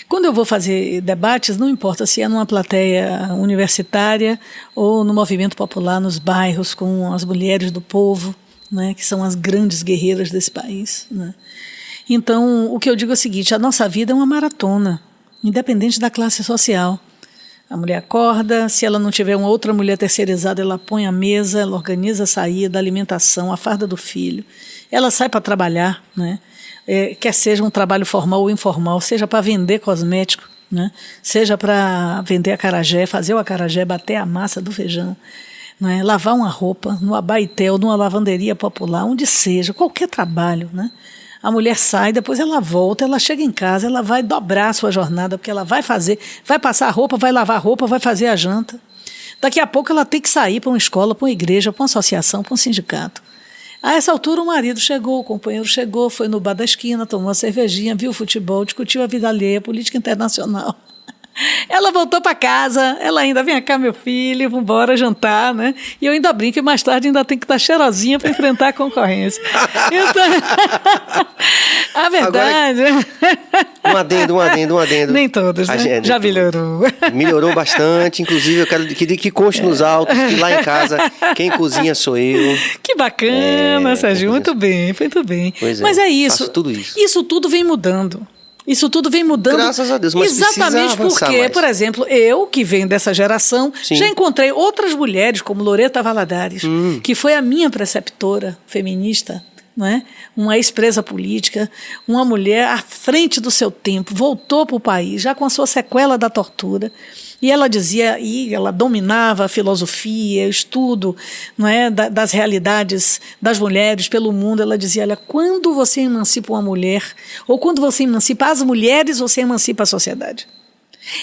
Quando eu vou fazer debates, não importa se é numa plateia universitária ou no movimento popular, nos bairros, com as mulheres do povo, né, que são as grandes guerreiras desse país, né? Então, o que eu digo é o seguinte, a nossa vida é uma maratona, independente da classe social. A mulher acorda, se ela não tiver uma outra mulher terceirizada, ela põe a mesa, ela organiza a saída, a alimentação, a farda do filho. Ela sai para trabalhar, né? Quer seja um trabalho formal ou informal, seja para vender cosmético, né? Seja para vender acarajé, fazer o acarajé, bater a massa do feijão, né? Lavar uma roupa no Abaetel, numa lavanderia popular, onde seja, qualquer trabalho, né? A mulher sai, depois ela volta, ela chega em casa, ela vai dobrar a sua jornada, porque ela vai passar a roupa, vai lavar a roupa, vai fazer a janta. Daqui a pouco ela tem que sair para uma escola, para uma igreja, para uma associação, para um sindicato. A essa altura o marido chegou, o companheiro chegou, foi no bar da esquina, tomou uma cervejinha, viu o futebol, discutiu a vida alheia, a política internacional. Ela voltou para casa, ela ainda, vem cá meu filho, vamos embora jantar, né? E eu ainda brinco que mais tarde ainda tem que estar cheirosinha para enfrentar a concorrência. Então, a verdade... Agora, um adendo. Nem todos, né? Já melhorou. Melhorou bastante, inclusive eu quero que conste nos autos, que lá em casa quem cozinha sou eu. Que bacana, Sérgio, muito bem. Pois Mas é isso. Faço tudo isso. Isso tudo vem mudando. Isso tudo vem mudando. Graças a Deus, mas exatamente porque, por exemplo, eu, que venho dessa geração, já encontrei outras mulheres, como Loreta Valadares, que foi a minha preceptora feminista, não é? Uma ex-presa política, uma mulher à frente do seu tempo, voltou para o país, já com a sua sequela da tortura. E ela dizia, e ela dominava a filosofia, o estudo, não é, das realidades das mulheres pelo mundo. Ela dizia, olha, quando você emancipa uma mulher, ou quando você emancipa as mulheres, você emancipa a sociedade.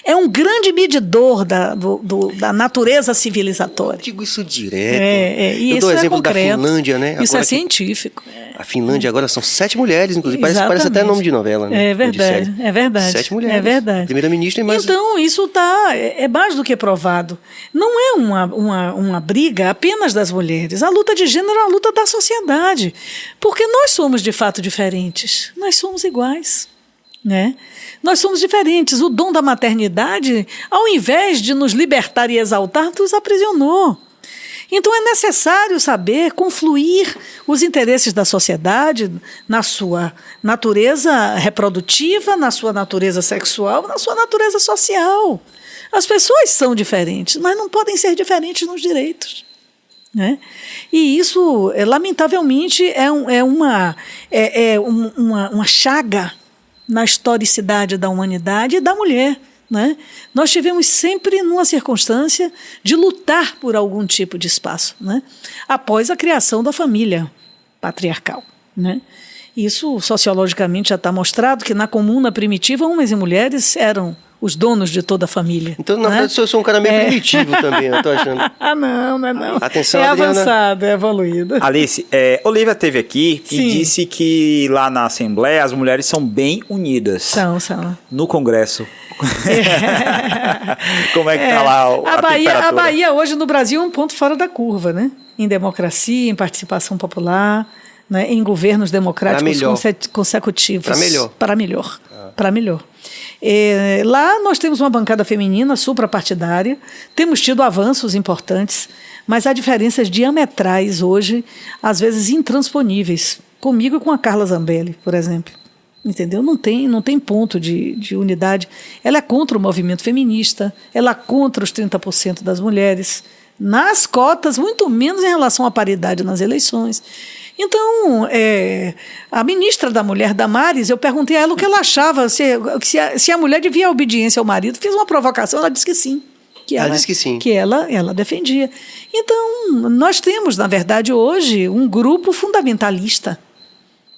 É um grande medidor da natureza civilizatória. Eu digo isso direto. E eu isso dou o exemplo da concreto. Finlândia, né? Isso Agora é científico. A Finlândia agora são 7 mulheres, inclusive. Parece até Exatamente. nome de novela, né? É verdade, é verdade. 7 mulheres. É verdade. Primeira-ministra e mais... Então, isso é mais do que provado. Não é uma briga apenas das mulheres. A luta de gênero é uma luta da sociedade. Porque nós somos, de fato, diferentes. Nós somos iguais. Né? Nós somos diferentes. O dom da maternidade, ao invés de nos libertar e exaltar, nos aprisionou. Então é necessário saber confluir os interesses da sociedade na sua natureza reprodutiva, na sua natureza sexual, na sua natureza social. As pessoas são diferentes, mas não podem ser diferentes nos direitos. Né? E isso, lamentavelmente, é uma chaga na historicidade da humanidade e da mulher. Né? Nós tivemos sempre numa circunstância de lutar por algum tipo de espaço, né? Após a criação da família patriarcal. Né? Isso, sociologicamente, já está mostrado que na comuna primitiva, homens e mulheres eram os donos de toda a família. Então, na verdade, eu sou um cara meio primitivo também, eu tô achando. Não. Atenção, é Adriana. avançado, é evoluído. Alice, Olivia esteve aqui e disse que lá na Assembleia as mulheres são bem unidas. São. No Congresso. Como é que está lá a temperatura? A Bahia hoje no Brasil é um ponto fora da curva, né? Em democracia, em participação popular, né? Em governos democráticos consecutivos. Para melhor. Lá nós temos uma bancada feminina suprapartidária, temos tido avanços importantes, mas há diferenças diametrais hoje, às vezes intransponíveis, comigo e com a Carla Zambelli, por exemplo. Entendeu? Não tem ponto de unidade. Ela é contra o movimento feminista, ela é contra os 30% das mulheres nas cotas, muito menos em relação à paridade nas eleições. Então, a ministra da Mulher, Damares, eu perguntei a ela o que ela achava, se a mulher devia obediência ao marido. Fiz uma provocação, ela disse que sim. Ela disse que sim. Que ela defendia. Então, nós temos, na verdade, hoje, um grupo fundamentalista,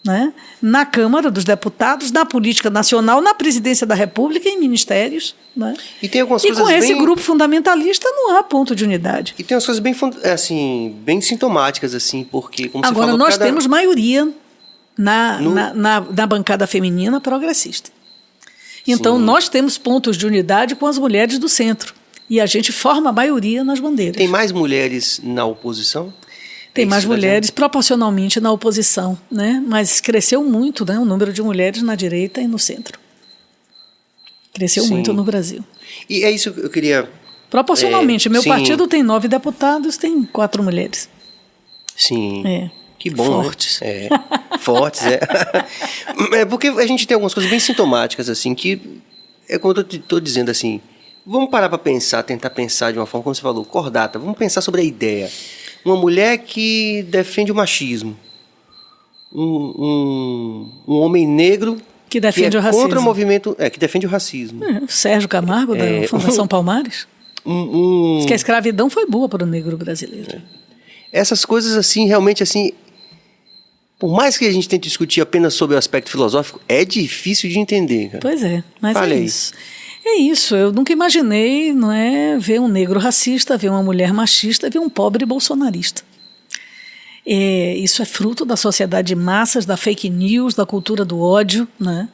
né? Na Câmara dos Deputados, na política nacional, na presidência da República, em ministérios. Né? E tem algumas coisas com esse grupo fundamentalista não há ponto de unidade. E tem umas coisas bem sintomáticas, assim, porque, como agora, você falou... nós temos maioria na bancada feminina progressista. Então, nós temos pontos de unidade com as mulheres do centro. E a gente forma a maioria nas bandeiras. Tem mais mulheres na oposição? Tem mais mulheres proporcionalmente na oposição, né? Mas cresceu muito, né, o número de mulheres na direita e no centro. Cresceu muito no Brasil. E é isso que eu queria... Proporcionalmente. Meu partido tem 9 deputados, tem 4 mulheres. Sim. Que bom. Fortes. Né? Fortes, porque a gente tem algumas coisas bem sintomáticas, assim, que é como eu estou dizendo, assim, vamos parar para pensar, tentar pensar de uma forma, como você falou, cordata, vamos pensar sobre a ideia. Uma mulher que defende o machismo. Um homem negro que defende o racismo. Contra o movimento... que defende o racismo. Sérgio Camargo, da Fundação Palmares. Diz que a escravidão foi boa para o negro brasileiro. Essas coisas, assim, realmente, assim... Por mais que a gente tente discutir apenas sobre o aspecto filosófico, é difícil de entender. Cara. Pois é, mas é isso. É isso, eu nunca imaginei, não é, ver um negro racista, ver uma mulher machista, ver um pobre bolsonarista. Isso é fruto da sociedade de massas, da fake news, da cultura do ódio, né?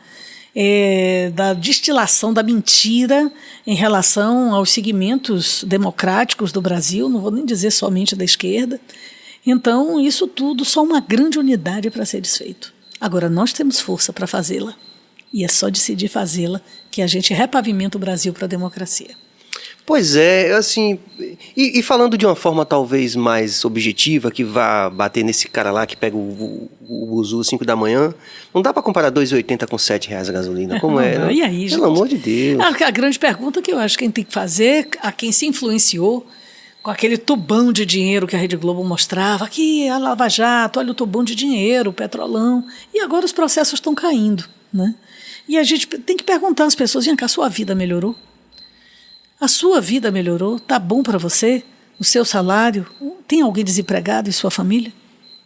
Da destilação da mentira em relação aos segmentos democráticos do Brasil, não vou nem dizer somente da esquerda. Então, isso tudo, só uma grande unidade para ser desfeito. Agora, nós temos força para fazê-la. E é só decidir fazê-la que a gente repavimenta o Brasil para a democracia. Pois é, assim... E falando de uma forma talvez mais objetiva, que vá bater nesse cara lá que pega o buzu às 5 da manhã, não dá para comparar 2,80 com R$7 a gasolina, como não. E aí, gente? Pelo amor de Deus. A grande pergunta que eu acho que a gente tem que fazer, a quem se influenciou com aquele tubão de dinheiro que a Rede Globo mostrava, aqui a Lava Jato, olha o tubão de dinheiro, o petrolão, e agora os processos estão caindo, né? E a gente tem que perguntar às pessoas, vem cá, a sua vida melhorou? A sua vida melhorou? Está bom para você? O seu salário? Tem alguém desempregado em sua família?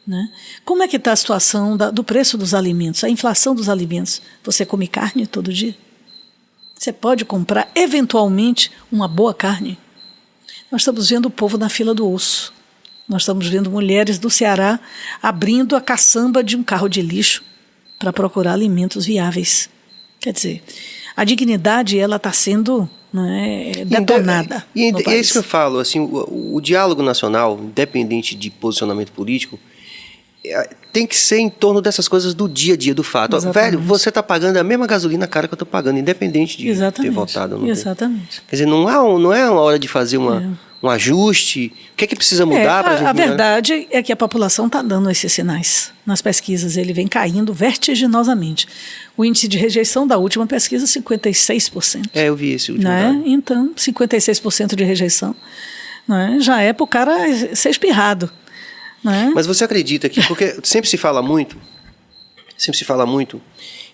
Né? Como é que está a situação do preço dos alimentos, a inflação dos alimentos? Você come carne todo dia? Você pode comprar, eventualmente, uma boa carne. Nós estamos vendo o povo na fila do osso. Nós estamos vendo mulheres do Ceará abrindo a caçamba de um carro de lixo para procurar alimentos viáveis. Quer dizer, a dignidade ela está sendo detonada. E é isso que eu falo, assim, o diálogo nacional, independente de posicionamento político, tem que ser em torno dessas coisas do dia a dia, do fato. Velho, você está pagando a mesma gasolina cara que eu estou pagando, independente de ter votado ou não. Exatamente. Quer dizer, não é uma hora de fazer um ajuste. O que é que precisa mudar para a gente... A verdade é que a população está dando esses sinais. Nas pesquisas, ele vem caindo vertiginosamente. O índice de rejeição da última pesquisa, 56%. Eu vi esse último dado. Então, 56% de rejeição, já é para o cara ser espirrado. Mas você acredita que... Porque sempre se fala muito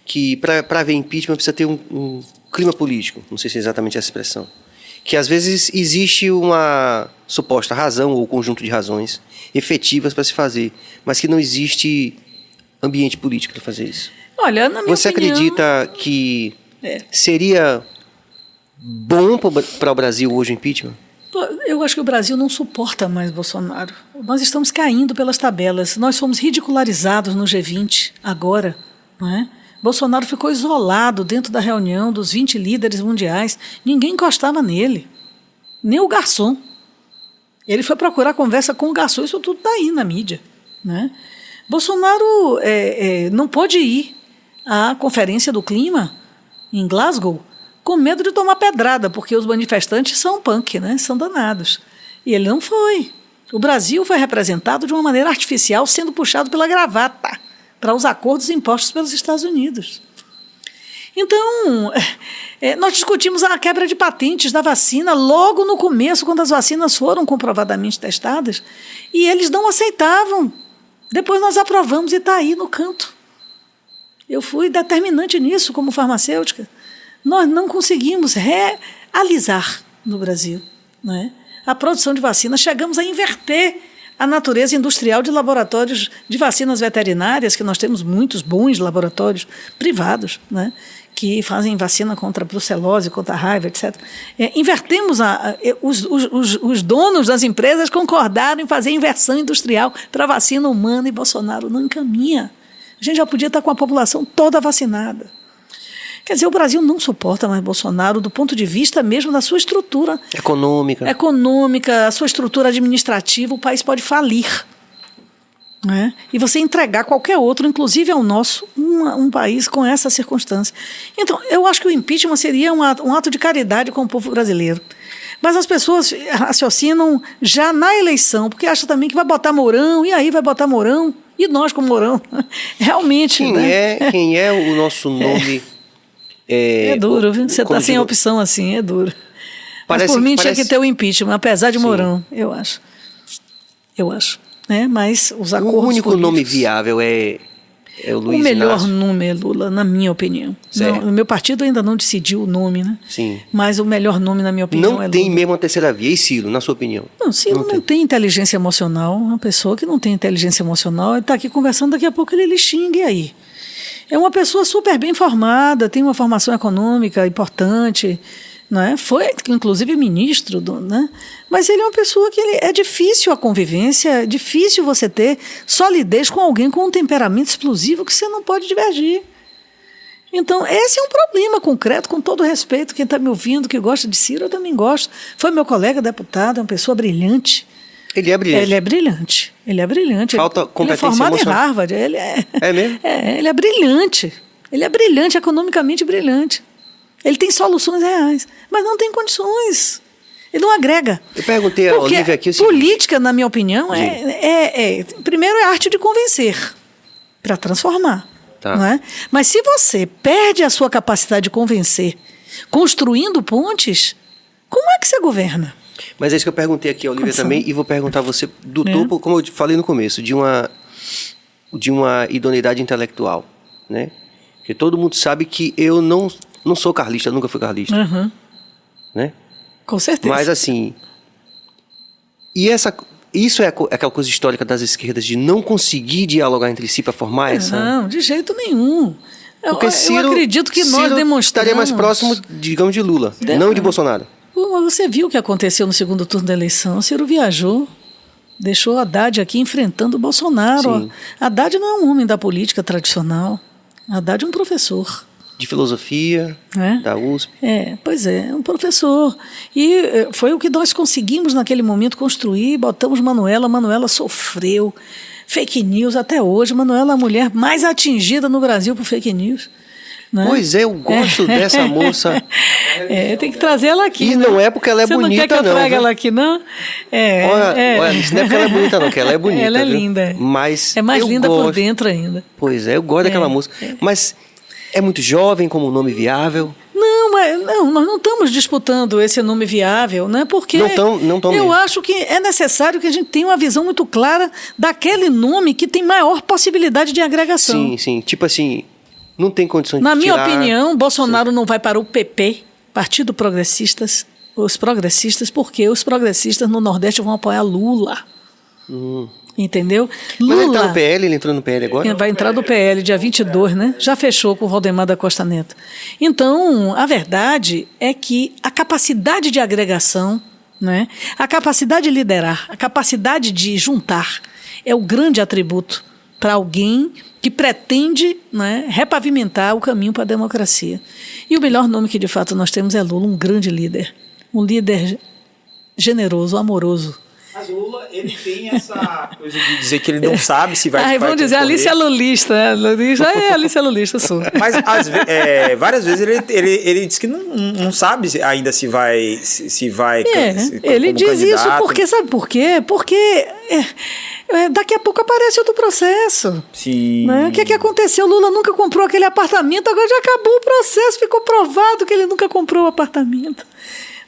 que para haver impeachment precisa ter um clima político. Não sei se é exatamente essa expressão. Que às vezes existe uma suposta razão ou conjunto de razões efetivas para se fazer, mas que não existe ambiente político para fazer isso. Olha, na minha Você opinião, acredita que seria bom para o Brasil hoje o impeachment? Eu acho que o Brasil não suporta mais Bolsonaro. Nós estamos caindo pelas tabelas. Nós fomos ridicularizados no G20 agora, não é? Bolsonaro ficou isolado dentro da reunião dos 20 líderes mundiais. Ninguém encostava nele, nem o garçom. Ele foi procurar conversa com o garçom, isso tudo está aí na mídia, né? Bolsonaro não pôde ir à Conferência do Clima em Glasgow com medo de tomar pedrada, porque os manifestantes são punk, né? São danados. E ele não foi. O Brasil foi representado de uma maneira artificial, sendo puxado pela gravata para os acordos impostos pelos Estados Unidos. Então, nós discutimos a quebra de patentes da vacina logo no começo, quando as vacinas foram comprovadamente testadas, e eles não aceitavam. Depois nós aprovamos e está aí no canto. Eu fui determinante nisso como farmacêutica. Nós não conseguimos realizar no Brasil, né, a produção de vacinas. Chegamos a inverter a natureza industrial de laboratórios de vacinas veterinárias, que nós temos muitos bons laboratórios privados, né, que fazem vacina contra a brucelose, contra a raiva, etc. Invertemos, os donos das empresas concordaram em fazer inversão industrial para a vacina humana e Bolsonaro não encaminha. A gente já podia estar com a população toda vacinada. Quer dizer, o Brasil não suporta mais Bolsonaro do ponto de vista mesmo da sua estrutura econômica, a sua estrutura administrativa. O país pode falir, né? E você entregar qualquer outro, inclusive ao nosso, um país com essa circunstância. Então, eu acho que o impeachment seria um ato de caridade com o povo brasileiro. Mas as pessoas raciocinam já na eleição, porque acham também que vai botar Mourão, e aí vai botar Mourão, e nós com Mourão. Realmente. Quem é o nosso nome... É duro, viu? Você está sem opção assim, é duro. Mas por mim tinha que ter o impeachment, apesar de Mourão, eu acho. Né? Mas os acordos o único políticos, nome viável é o Luiz Inácio. O melhor nome é Lula, na minha opinião. Não, o meu partido ainda não decidiu o nome, né? Sim. Mas o melhor nome, na minha opinião, é Lula. Não tem mesmo a terceira via. E Ciro, na sua opinião? Não, Ciro não tem inteligência emocional. Uma pessoa que não tem inteligência emocional, ele está aqui conversando, daqui a pouco ele lhe xingue aí. É uma pessoa super bem formada, tem uma formação econômica importante, né? Foi, inclusive, ministro, né? Mas ele é uma pessoa que é difícil a convivência, é difícil você ter solidez com alguém com um temperamento explosivo que você não pode divergir. Então, esse é um problema concreto, com todo respeito. Quem está me ouvindo, que gosta de Ciro, eu também gosto. Foi meu colega deputado, é uma pessoa brilhante. Ele é brilhante. Falta Falta competência emocional. Ele é formado emocional. em Harvard. É mesmo? Ele é brilhante. Ele é brilhante, economicamente brilhante. Ele tem soluções reais, mas não tem condições. Ele não agrega. Eu perguntei a Olivia aqui o seguinte. Política, na minha opinião, primeiro é arte de convencer para transformar. Tá. Não é? Mas se você perde a sua capacidade de convencer construindo pontes, como é que você governa? Mas é isso que eu perguntei aqui a Olivia também, e vou perguntar a você do topo, como eu falei no começo, de uma idoneidade intelectual, né? Porque todo mundo sabe que eu não sou carlista, nunca fui carlista, né? Com certeza. Mas assim, isso é aquela coisa histórica das esquerdas de não conseguir dialogar entre si para formar essa... Não, de jeito nenhum. Porque eu acredito que nós Ciro demonstramos... estaria mais próximo, digamos, de Lula, não de Bolsonaro. Você viu o que aconteceu no segundo turno da eleição. O Ciro viajou, deixou Haddad aqui enfrentando o Bolsonaro. Sim. Haddad não é um homem da política tradicional. Haddad é um professor. De filosofia, da USP. Pois é um professor. E foi o que nós conseguimos naquele momento construir. Botamos Manuela sofreu fake news até hoje. Manuela é a mulher mais atingida no Brasil por fake news. Né? Pois é, eu gosto dessa moça. Tem que trazer ela aqui. E né? não é porque ela é Você bonita, não. Quer que eu traga viu? ela aqui, não? Olha, isso não é porque ela é bonita, não, porque ela é bonita. Ela é viu? Linda. Mas é mais linda gosto. por dentro ainda. Pois é, eu gosto daquela música. Mas é muito jovem como nome viável. Não, nós não estamos disputando esse nome viável, né? Porque não tão eu mesmo. acho que é necessário que a gente tenha uma visão muito clara daquele nome que tem maior possibilidade de agregação. Sim. Tipo assim, não tem condição de Na minha tirar... opinião, Bolsonaro não vai para o PP, Partido Progressistas, os progressistas, porque os progressistas no Nordeste vão apoiar Lula. Entendeu? Mas ele tá Lula no PL, ele entrou no PL agora? vai entrar do PL dia 22, né? Já fechou com o Valdemar da Costa Neto. Então, a verdade é que a capacidade de agregação, né? A capacidade de liderar, a capacidade de juntar é o grande atributo para alguém que pretende, né, repavimentar o caminho para a democracia. E o melhor nome que de fato nós temos é Lula, um grande líder. Um líder generoso, amoroso. Mas o Lula, ele tem essa coisa de dizer que ele não sabe se vai vamos dizer, concorrer. Alice é lulista. Alice é lulista, sou. Mas várias vezes ele diz que não sabe ainda se vai ele como diz isso candidato. porque, sabe por quê? Porque daqui a pouco aparece outro processo. Sim. Né? O que aconteceu? Lula nunca comprou aquele apartamento, agora já acabou o processo, ficou provado que ele nunca comprou o apartamento.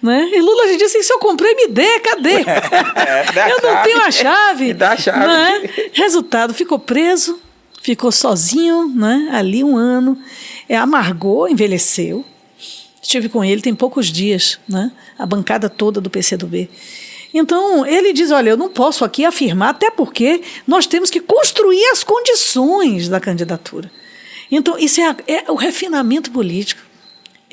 Né? E Lula já disse: se eu comprei, me dê, cadê? Eu não tenho a chave. Me dá a chave. Né? Resultado, ficou preso, ficou sozinho, né? Ali um ano, amargou, envelheceu. Estive com ele tem poucos dias, né? A bancada toda do PCdoB. Então, ele diz: olha, eu não posso aqui afirmar, até porque nós temos que construir as condições da candidatura. Então, isso é o refinamento político.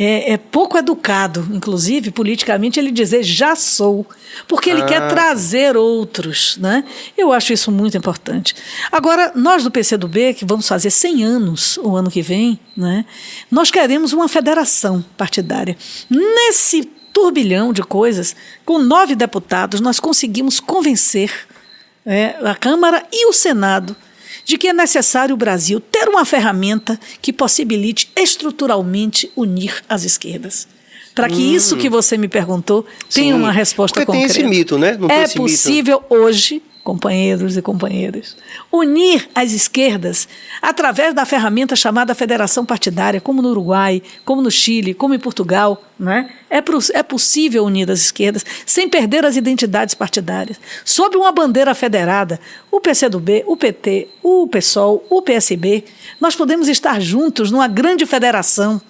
É pouco educado, inclusive, politicamente, ele dizer já sou, porque ele quer trazer outros, né? Eu acho isso muito importante. Agora, nós do PCdoB, que vamos fazer 100 anos o ano que vem, né? Nós queremos uma federação partidária. Nesse turbilhão de coisas, com 9 deputados, nós conseguimos convencer a Câmara e o Senado de que é necessário o Brasil ter uma ferramenta que possibilite estruturalmente unir as esquerdas. Para que isso que você me perguntou tenha uma resposta porque concreta. tem esse mito, né? Não tem é esse mito. possível hoje, companheiros e companheiras, unir as esquerdas através da ferramenta chamada federação partidária, como no Uruguai, como no Chile, como em Portugal, né? É possível unir as esquerdas sem perder as identidades partidárias. Sob uma bandeira federada, o PCdoB, o PT, o PSOL, o PSB, nós podemos estar juntos numa grande federação,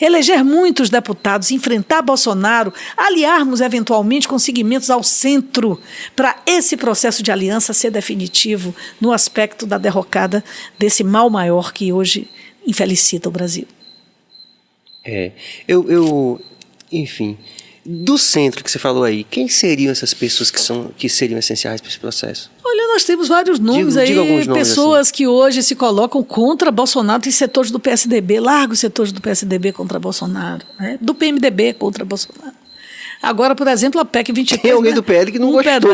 eleger muitos deputados, enfrentar Bolsonaro, aliarmos eventualmente com segmentos ao centro para esse processo de aliança ser definitivo no aspecto da derrocada desse mal maior que hoje infelicita o Brasil. Enfim, do centro que você falou aí, quem seriam essas pessoas que seriam essenciais para esse processo? Olha, nós temos vários nomes diga alguns nomes, pessoas assim, que hoje se colocam contra Bolsonaro, tem setores do PSDB, largos setores do PSDB contra Bolsonaro, né? Do PMDB contra Bolsonaro. Agora, por exemplo, a PEC 23... Tem alguém do PL que não gostou.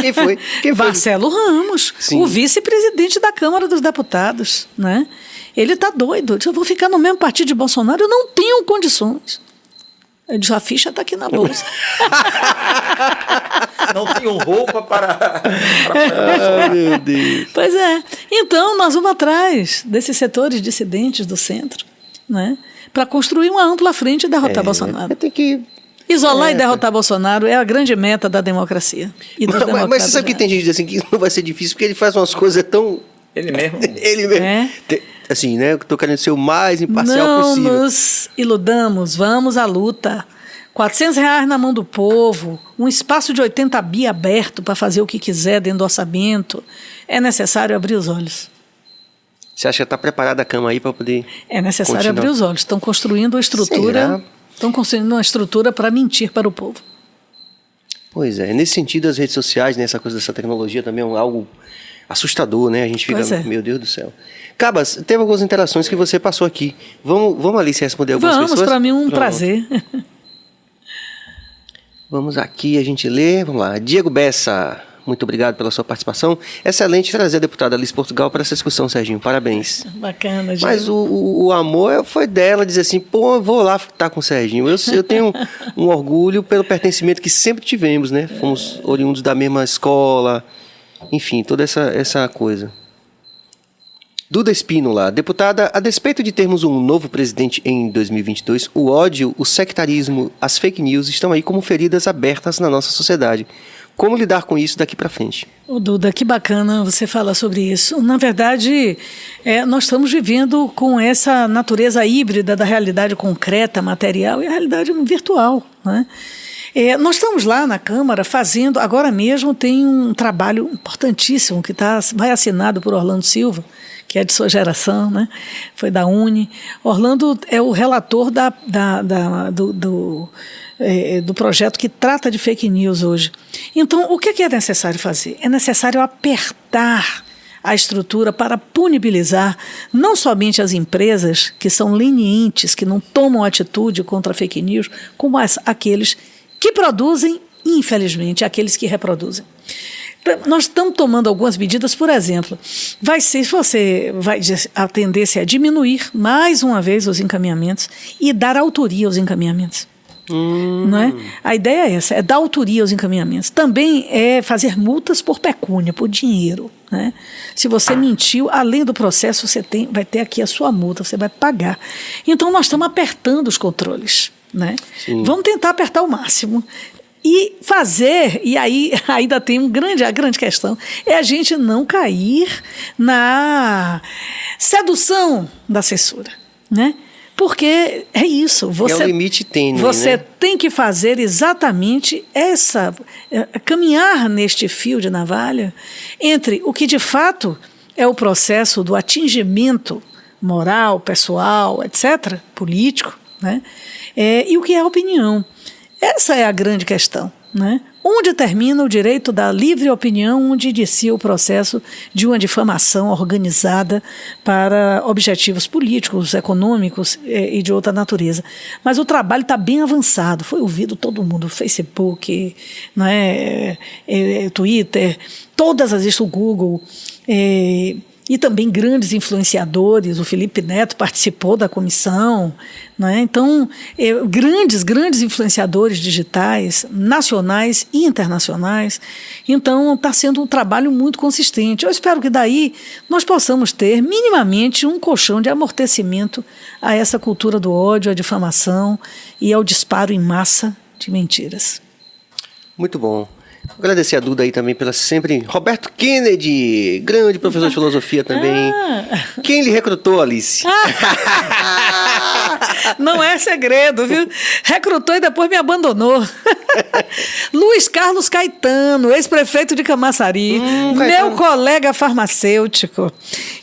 Quem foi? Marcelo Ramos, Sim. o vice-presidente da Câmara dos Deputados, né? Ele está doido. Eu vou ficar no mesmo partido de Bolsonaro, eu não tenho condições. Eu disse: a ficha está aqui na bolsa. Não tenho roupa para... Meu Deus. Pois é. Então, nós vamos atrás desses setores dissidentes do centro, né? Para construir uma ampla frente e derrotar Bolsonaro. Tem que... Isolar e derrotar Bolsonaro é a grande meta da democracia. E dos Mas você sabe que tem gente que diz assim que não vai ser difícil porque ele faz umas coisas tão... Ele mesmo. Ele mesmo. Assim, né? Eu tô querendo ser o mais imparcial possível. Não nos iludamos, vamos à luta. R$400 na mão do povo, um espaço de 80 bi aberto para fazer o que quiser dentro do orçamento. É necessário abrir os olhos. Você acha que está preparada a cama aí para poder É necessário continuar? abrir os olhos. Estão construindo uma estrutura. Será? Estão construindo uma estrutura para mentir para o povo. Pois é, nesse sentido as redes sociais, né, essa coisa dessa tecnologia também é algo assustador, né? A gente fica, Pois é. meu Deus do céu. Cabas, teve algumas interações que você passou aqui. Vamos ali se responder algumas pessoas? Vamos, para mim um Pronto. prazer. Vamos aqui, a gente lê. Vamos lá. Diego Bessa, muito obrigado pela sua participação. Excelente trazer a deputada Alice Portugal para essa discussão, Serginho. Parabéns. Bacana, gente. Mas o amor foi dela, dizer assim, pô, eu vou lá estar com o Serginho. Eu tenho um orgulho pelo pertencimento que sempre tivemos, né? Fomos oriundos da mesma escola, enfim, toda essa coisa. Duda Espínola, deputada, a despeito de termos um novo presidente em 2022, o ódio, o sectarismo, as fake news estão aí como feridas abertas na nossa sociedade. Como lidar com isso daqui para frente? Ô, Duda, que bacana você falar sobre isso. Na verdade, nós estamos vivendo com essa natureza híbrida da realidade concreta, material e a realidade virtual, né? Nós estamos lá na Câmara fazendo, agora mesmo tem um trabalho importantíssimo que vai assinado por Orlando Silva, que é de sua geração, né? Foi da Uni. Orlando é o relator do projeto que trata de fake news hoje. Então, o que é necessário fazer? É necessário apertar a estrutura para punibilizar não somente as empresas que são lenientes, que não tomam atitude contra a fake news, como aqueles que produzem e, infelizmente, aqueles que reproduzem. Nós estamos tomando algumas medidas, por exemplo, você vai atender-se a diminuir mais uma vez os encaminhamentos e dar autoria aos encaminhamentos. Não é? A ideia é essa, é dar autoria aos encaminhamentos. Também é fazer multas por pecúnia, por dinheiro. Né? Se você mentiu, além do processo, vai ter aqui a sua multa, você vai pagar. Então, nós estamos apertando os controles. Né? Vamos tentar apertar o máximo. E fazer, e aí ainda tem a grande questão, é a gente não cair na sedução da censura, né? Porque é isso. É o limite tênue, você né? tem que fazer exatamente caminhar neste fio de navalha entre o que de fato é o processo do atingimento moral, pessoal, etc., político, né? E o que é a opinião. Essa é a grande questão, né? Onde termina o direito da livre opinião, onde inicia o processo de uma difamação organizada para objetivos políticos, econômicos e de outra natureza. Mas o trabalho está bem avançado, foi ouvido todo mundo, Facebook, né, Twitter, todas as listas, o Google, e também grandes influenciadores, o Felipe Neto participou da comissão, né? Então, grandes influenciadores digitais, nacionais e internacionais. Então, está sendo um trabalho muito consistente. Eu espero que daí nós possamos ter minimamente um colchão de amortecimento a essa cultura do ódio, à difamação e ao disparo em massa de mentiras. Muito bom. Agradecer a Duda aí também pela sempre... Roberto Kennedy, grande professor de filosofia também. Quem lhe recrutou, Alice? Não é segredo, viu? Recrutou e depois me abandonou. Luiz Carlos Caetano, ex-prefeito de Camaçari, meu colega farmacêutico.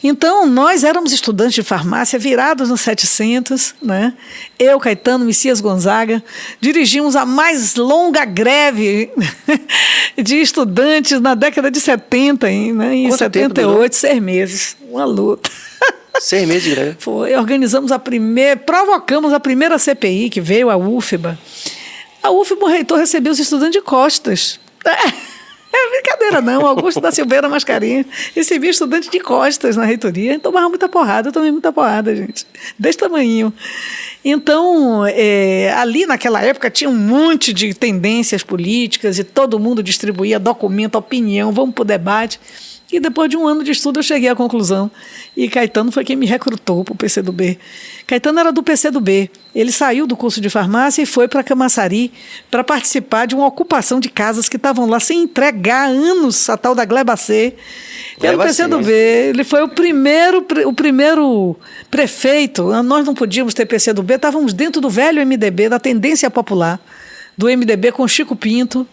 Então, nós éramos estudantes de farmácia, virados no 700, né? Eu, Caetano, Messias Gonzaga, dirigimos a mais longa greve de estudantes na década de 70, né? Em 78, 6 meses. Uma luta. 6 meses de greve. Foi, provocamos a primeira CPI que veio, a UFBA. A UFBA, o reitor recebeu os estudantes de costas. É brincadeira não, Augusto da Silveira Mascarinha recebia estudante de costas na reitoria, tomava muita porrada, eu tomei muita porrada, gente, desse tamanho. Então, ali naquela época tinha um monte de tendências políticas e todo mundo distribuía documento, opinião, vamos para o debate. E depois de um ano de estudo eu cheguei à conclusão. E Caetano foi quem me recrutou para o PCdoB. Caetano era do PCdoB. Ele saiu do curso de farmácia e foi para Camaçari para participar de uma ocupação de casas que estavam lá sem entregar há anos, a tal da Glebacê. Era o PCdoB. Ele foi o primeiro prefeito. Nós não podíamos ter PCdoB, estávamos dentro do velho MDB, da tendência popular, do MDB com Chico Pinto.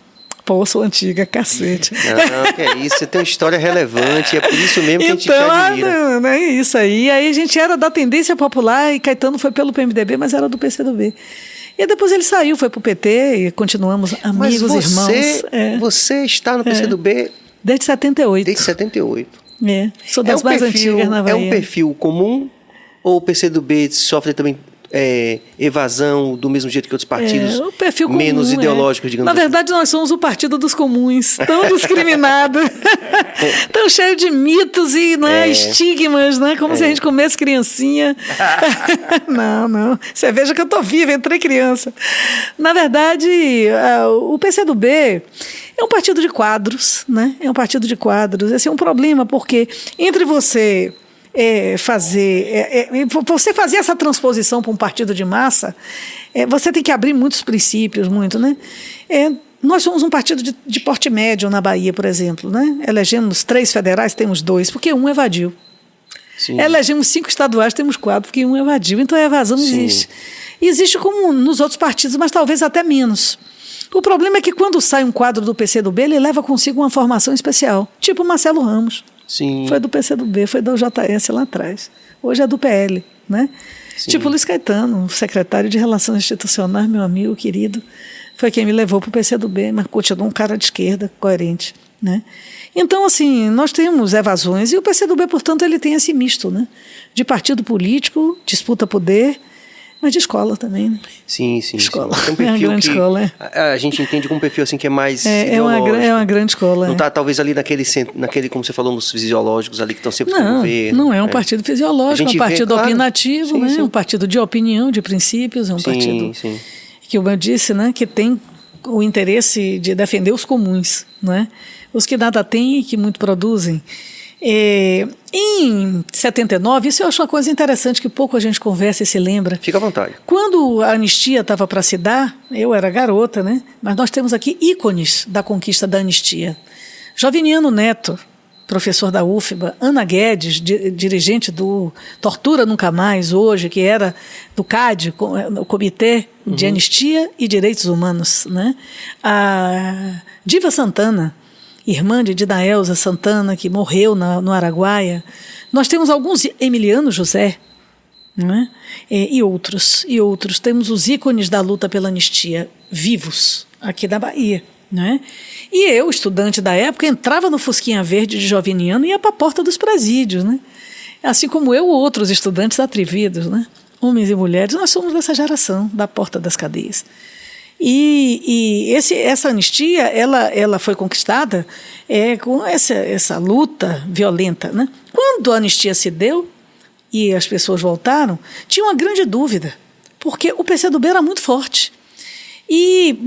Pô, sou antiga, cacete. Não, que é isso, você tem uma história relevante, é por isso mesmo que a gente te Então, admira. não é isso aí. Aí a gente era da tendência popular e Caetano foi pelo PMDB, mas era do PCdoB. E depois ele saiu, foi pro PT e continuamos Mas amigos, irmãos. você está no PCdoB Desde 78. desde 78. Sou das mais antigas na Bahia. É um perfil comum ou o PCdoB sofre também evasão do mesmo jeito que outros partidos O perfil comum, menos ideológicos, digamos Na assim? verdade, nós somos o partido dos comuns, tão discriminado, tão cheio de mitos e estigmas, né? Como se a gente comesse criancinha. Não. Você veja que eu tô viva, entrei criança. Na verdade, o PCdoB é um partido de quadros, né? É um partido de quadros. Esse é um problema, porque entre você você fazer essa transposição para um partido de massa, você tem que abrir muitos princípios, né? Nós somos um partido de porte médio na Bahia, por exemplo, né? Elegemos 3 federais, temos 2, porque um evadiu. Sim. Elegemos 5 estaduais, temos 4, porque um evadiu. Então a evasão não existe. Existe como nos outros partidos, mas talvez até menos. O problema é que quando sai um quadro do PCdoB, ele leva consigo uma formação especial, tipo Marcelo Ramos. Sim. Foi do PCdoB, foi da JS lá atrás. Hoje é do PL, né? Sim. Tipo Luiz Caetano, secretário de Relações Institucionais, meu amigo querido, foi quem me levou para o PCdoB, mas continuou um cara de esquerda, coerente, né? Então, assim, nós temos evasões e o PCdoB, portanto, ele tem esse misto, né? De partido político, disputa poder, mas de escola também, né? Sim. Escola. Tem um perfil É uma grande escola, a gente entende como um perfil assim que é mais É ideológico. uma grande escola. Não está talvez ali naquele, como você falou, nos fisiológicos ali que estão sempre no governo. Não é um partido fisiológico, é um partido opinativo, né? Sim. Um partido de opinião, de princípios, é um partido que, como eu disse, né, que tem o interesse de defender os comuns, né? Os que nada têm e que muito produzem. Em 79, isso eu acho uma coisa interessante que pouco a gente conversa e se lembra. Fica à vontade. Quando a anistia estava para se dar, eu era garota, né? Mas nós temos aqui ícones da conquista da anistia. Joviniano Neto, professor da UFBA, Ana Guedes, dirigente do Tortura Nunca Mais, hoje, que era do CAD, o Comitê de Anistia e Direitos Humanos, né? A Diva Santana, irmã de Didaelza Santana, que morreu no Araguaia. Nós temos alguns, Emiliano José, né? E outros. Temos os ícones da luta pela anistia vivos aqui da Bahia. Né? E eu, estudante da época, entrava no Fusquinha Verde de Joviniano e ia para a porta dos presídios. Né? Assim como eu, outros estudantes atrevidos, né? Homens e mulheres, nós somos dessa geração, da porta das cadeias. E essa anistia, ela foi conquistada com essa luta violenta. Né? Quando a anistia se deu e as pessoas voltaram, tinha uma grande dúvida, porque o PCdoB era muito forte.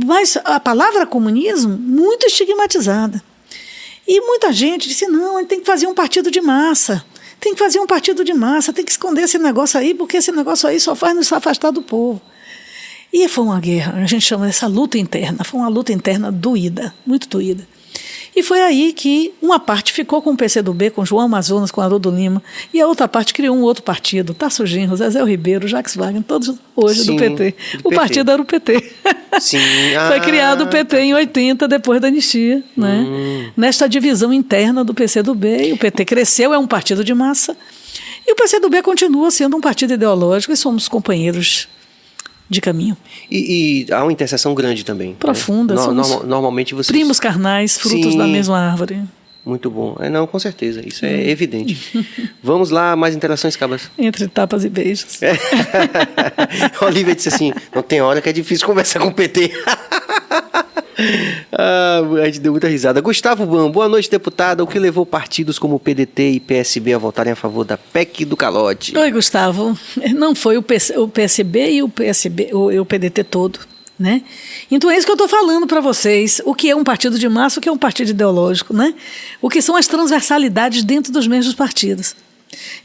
Mas a palavra comunismo, muito estigmatizada. E muita gente disse, não, a gente tem que fazer um partido de massa. Tem que esconder esse negócio aí, porque esse negócio aí só faz nos afastar do povo. E foi uma guerra, a gente chama essa luta interna, foi uma luta interna doída, muito doída. E foi aí que uma parte ficou com o PCdoB, com João Amazonas, com Haroldo Lima, e a outra parte criou um outro partido, Tasso Genro, Zezé Ribeiro, Jacques Wagner, todos hoje do PT. O partido era o PT. Sim. Foi criado o PT em 80, depois da anistia, né? Nesta divisão interna do PCdoB, e o PT cresceu, é um partido de massa, e o PCdoB continua sendo um partido ideológico, e somos companheiros de caminho. E há uma interseção grande também. Profunda. Né? Normalmente vocês... Primos carnais, frutos da mesma árvore. Muito bom. Não, com certeza. Isso é evidente. Vamos lá, mais interações, Cabas. Entre tapas e beijos. Olivia disse assim, não tem hora que é difícil conversar com o PT. A gente deu muita risada. Gustavo Bam, boa noite, deputada. O que levou partidos como o PDT e PSB a votarem a favor da PEC do calote? Oi, Gustavo. Não foi o PSB e o PDT todo, né? Então é isso que eu estou falando para vocês. O que é um partido de massa, o que é um partido ideológico, né? O que são as transversalidades dentro dos mesmos partidos.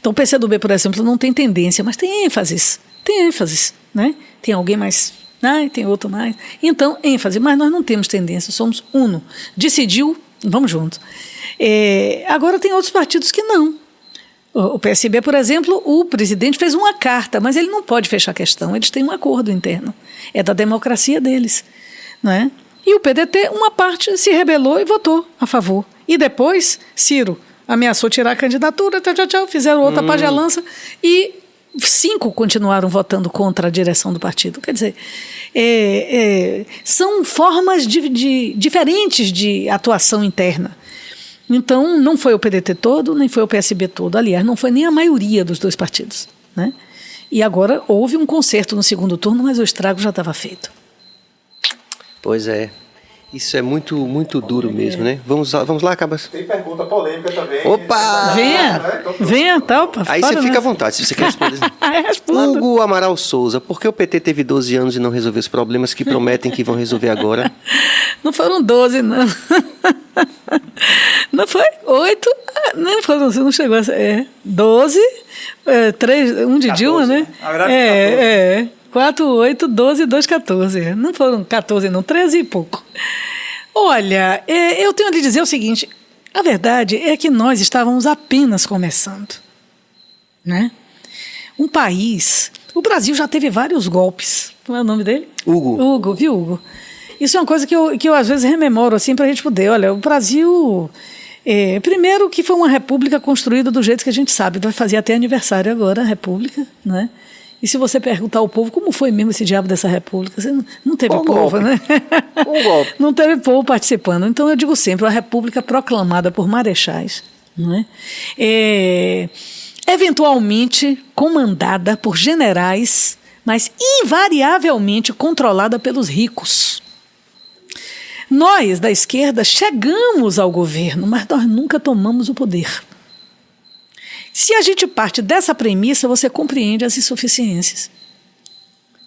Então o PCdoB, por exemplo, não tem tendência, mas tem ênfases. Né? Tem alguém mais... tem outro mais. Então, ênfase, mas nós não temos tendência, somos uno. Decidiu, vamos juntos. Agora tem outros partidos que não. O PSB, por exemplo, o presidente fez uma carta, mas ele não pode fechar a questão, eles têm um acordo interno. É da democracia deles. Não é? E o PDT, uma parte se rebelou e votou a favor. E depois, Ciro ameaçou tirar a candidatura, fizeram outra pagelança e 5 continuaram votando contra a direção do partido. Quer dizer, são formas diferentes de atuação interna. Então, não foi o PDT todo, nem foi o PSB todo. Aliás, não foi nem a maioria dos 2 partidos, né? E agora houve um concerto no segundo turno, mas o estrago já estava feito. Pois é. Isso é muito, muito duro mesmo, né? Vamos lá, Cabas. Tem pergunta polêmica também. Opa! Venha, talpa. Aí você fica à vontade, se você quer responder. Responda. Hugo Amaral Souza, por que o PT teve 12 anos e não resolveu os problemas que prometem que vão resolver agora? Não foram 12, não. Não foi 8? Não foram, você não chegou a ser. 12, 3, 1 de 14, Dilma, né? Na verdade, 4, 8, 12, 2, 14. Não foram 14, não, 13 e pouco. Olha, eu tenho a lhe dizer o seguinte, a verdade é que nós estávamos apenas começando, né? Um país, o Brasil já teve vários golpes. Como é o nome dele? Hugo, viu, Hugo? Isso é uma coisa que eu às vezes rememoro, assim, para a gente poder, olha, o Brasil, primeiro que foi uma república construída do jeito que a gente sabe, vai fazer até aniversário agora, a república, né? E se você perguntar ao povo como foi mesmo esse diabo dessa república, você não teve povo, né? golpe. Não teve povo participando. Então eu digo sempre, uma república proclamada por marechais, não é? Eventualmente comandada por generais, mas invariavelmente controlada pelos ricos. Nós, da esquerda, chegamos ao governo, mas nós nunca tomamos o poder. Se a gente parte dessa premissa, você compreende as insuficiências.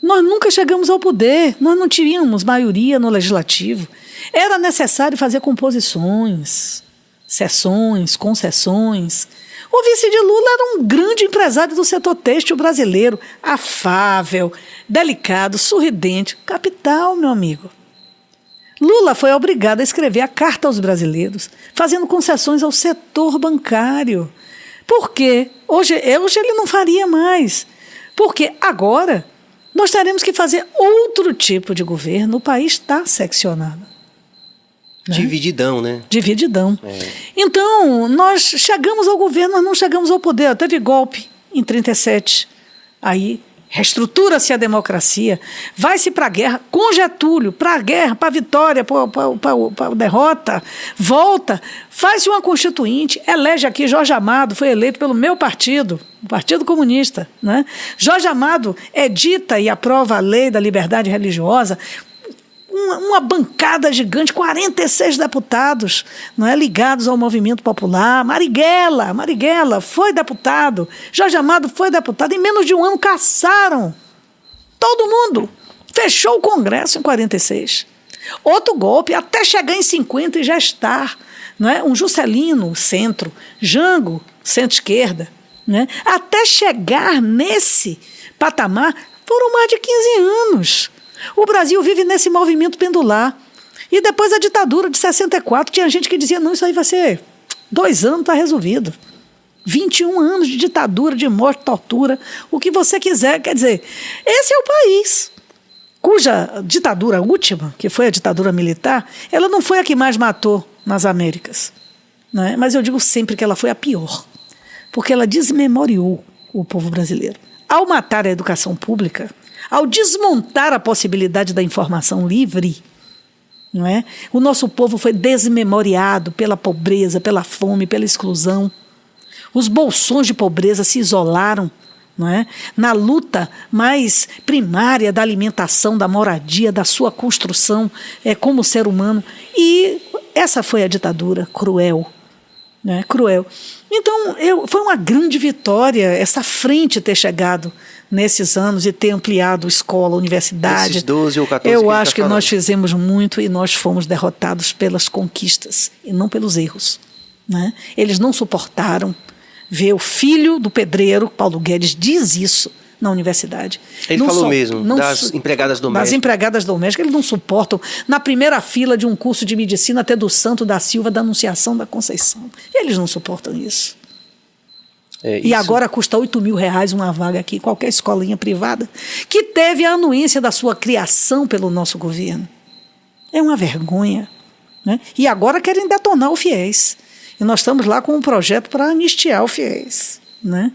Nós nunca chegamos ao poder, nós não tínhamos maioria no legislativo. Era necessário fazer composições, sessões, concessões. O vice de Lula era um grande empresário do setor têxtil brasileiro, afável, delicado, sorridente, capital, meu amigo. Lula foi obrigado a escrever a carta aos brasileiros, fazendo concessões ao setor bancário. Por quê? Hoje ele não faria mais. Porque agora nós teremos que fazer outro tipo de governo. O país está seccionado. Né? Divididão, né? Divididão. Então, nós chegamos ao governo, nós não chegamos ao poder. Teve golpe em 1937. Aí reestrutura-se a democracia, vai-se para a guerra, com Getúlio, para a guerra, para a vitória, para a derrota, volta, faz-se uma constituinte, elege aqui Jorge Amado, foi eleito pelo meu partido, o Partido Comunista, né? Jorge Amado edita e aprova a lei da liberdade religiosa, uma bancada gigante, 46 deputados, não é, ligados ao movimento popular. Marighella foi deputado, Jorge Amado foi deputado, em menos de um ano caçaram todo mundo, fechou o Congresso em 46. Outro golpe, até chegar em 50 e já estar, não é? Um Juscelino, centro, Jango, centro-esquerda, né? Até chegar nesse patamar, foram mais de 15 anos. O Brasil vive nesse movimento pendular. E depois a ditadura de 64, tinha gente que dizia, não, isso aí vai ser 2 anos, está resolvido. 21 anos de ditadura, de morte, tortura, o que você quiser. Quer dizer, esse é o país cuja ditadura última, que foi a ditadura militar, ela não foi a que mais matou nas Américas. Não é? Mas eu digo sempre que ela foi a pior, porque ela desmemoriou o povo brasileiro. Ao matar a educação pública, ao desmontar a possibilidade da informação livre, não é? O nosso povo foi desmemoriado pela pobreza, pela fome, pela exclusão. Os bolsões de pobreza se isolaram, não é? Na luta mais primária da alimentação, da moradia, da sua construção como ser humano. E essa foi a ditadura cruel. Né? Cruel. Então, foi uma grande vitória essa frente ter chegado nesses anos e ter ampliado escola, universidade. Esses 12 ou 14 Eu acho que nós fizemos muito e nós fomos derrotados pelas conquistas e não pelos erros. Né? Eles não suportaram ver o filho do pedreiro, Paulo Guedes, diz isso na universidade. Ele falou mesmo, das empregadas domésticas. Das empregadas domésticas, eles não suportam. Na primeira fila de um curso de medicina, até do Santo da Silva, da Anunciação da Conceição. Eles não suportam isso. E agora custa R$8.000 uma vaga aqui, qualquer escolinha privada, que teve a anuência da sua criação pelo nosso governo. É uma vergonha. Né? E agora querem detonar o FIES. E nós estamos lá com um projeto para anistiar o FIES. Né?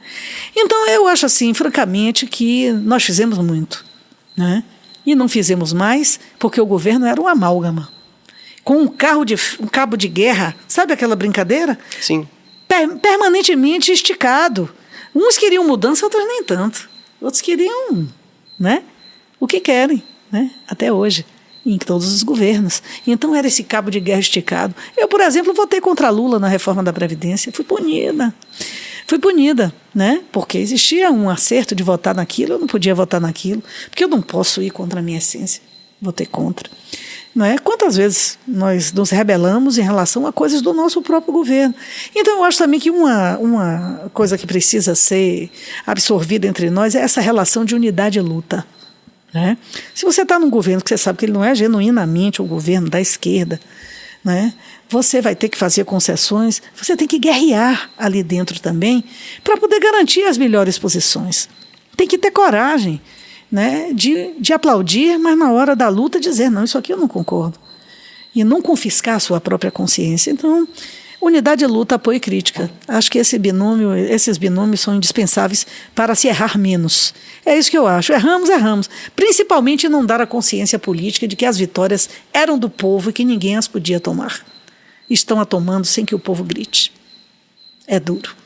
Então, eu acho assim, francamente, que nós fizemos muito. Né? E não fizemos mais porque o governo era um amálgama. Com um cabo de guerra, sabe aquela brincadeira? Sim. Permanentemente esticado. Uns queriam mudança, outros nem tanto. Outros queriam, né, o que querem, né, até hoje, em todos os governos. Então era esse cabo de guerra esticado. Eu, por exemplo, votei contra Lula na reforma da Previdência. Fui punida, né, porque existia um acerto de votar naquilo, eu não podia votar naquilo, porque eu não posso ir contra a minha essência. Votei contra. Não é? Quantas vezes nós nos rebelamos em relação a coisas do nosso próprio governo? Então, eu acho também que uma coisa que precisa ser absorvida entre nós é essa relação de unidade e luta. Né? Se você está num governo que você sabe que ele não é genuinamente o governo da esquerda, né? Você vai ter que fazer concessões, você tem que guerrear ali dentro também para poder garantir as melhores posições. Tem que ter coragem, né, de aplaudir, mas na hora da luta dizer, não, isso aqui eu não concordo. E não confiscar a sua própria consciência. Então, unidade, luta, apoio e crítica. Acho que esses binômios são indispensáveis para se errar menos. É isso que eu acho. Erramos. Principalmente não dar a consciência política de que as vitórias eram do povo e que ninguém as podia tomar. Estão a tomando sem que o povo grite. É duro.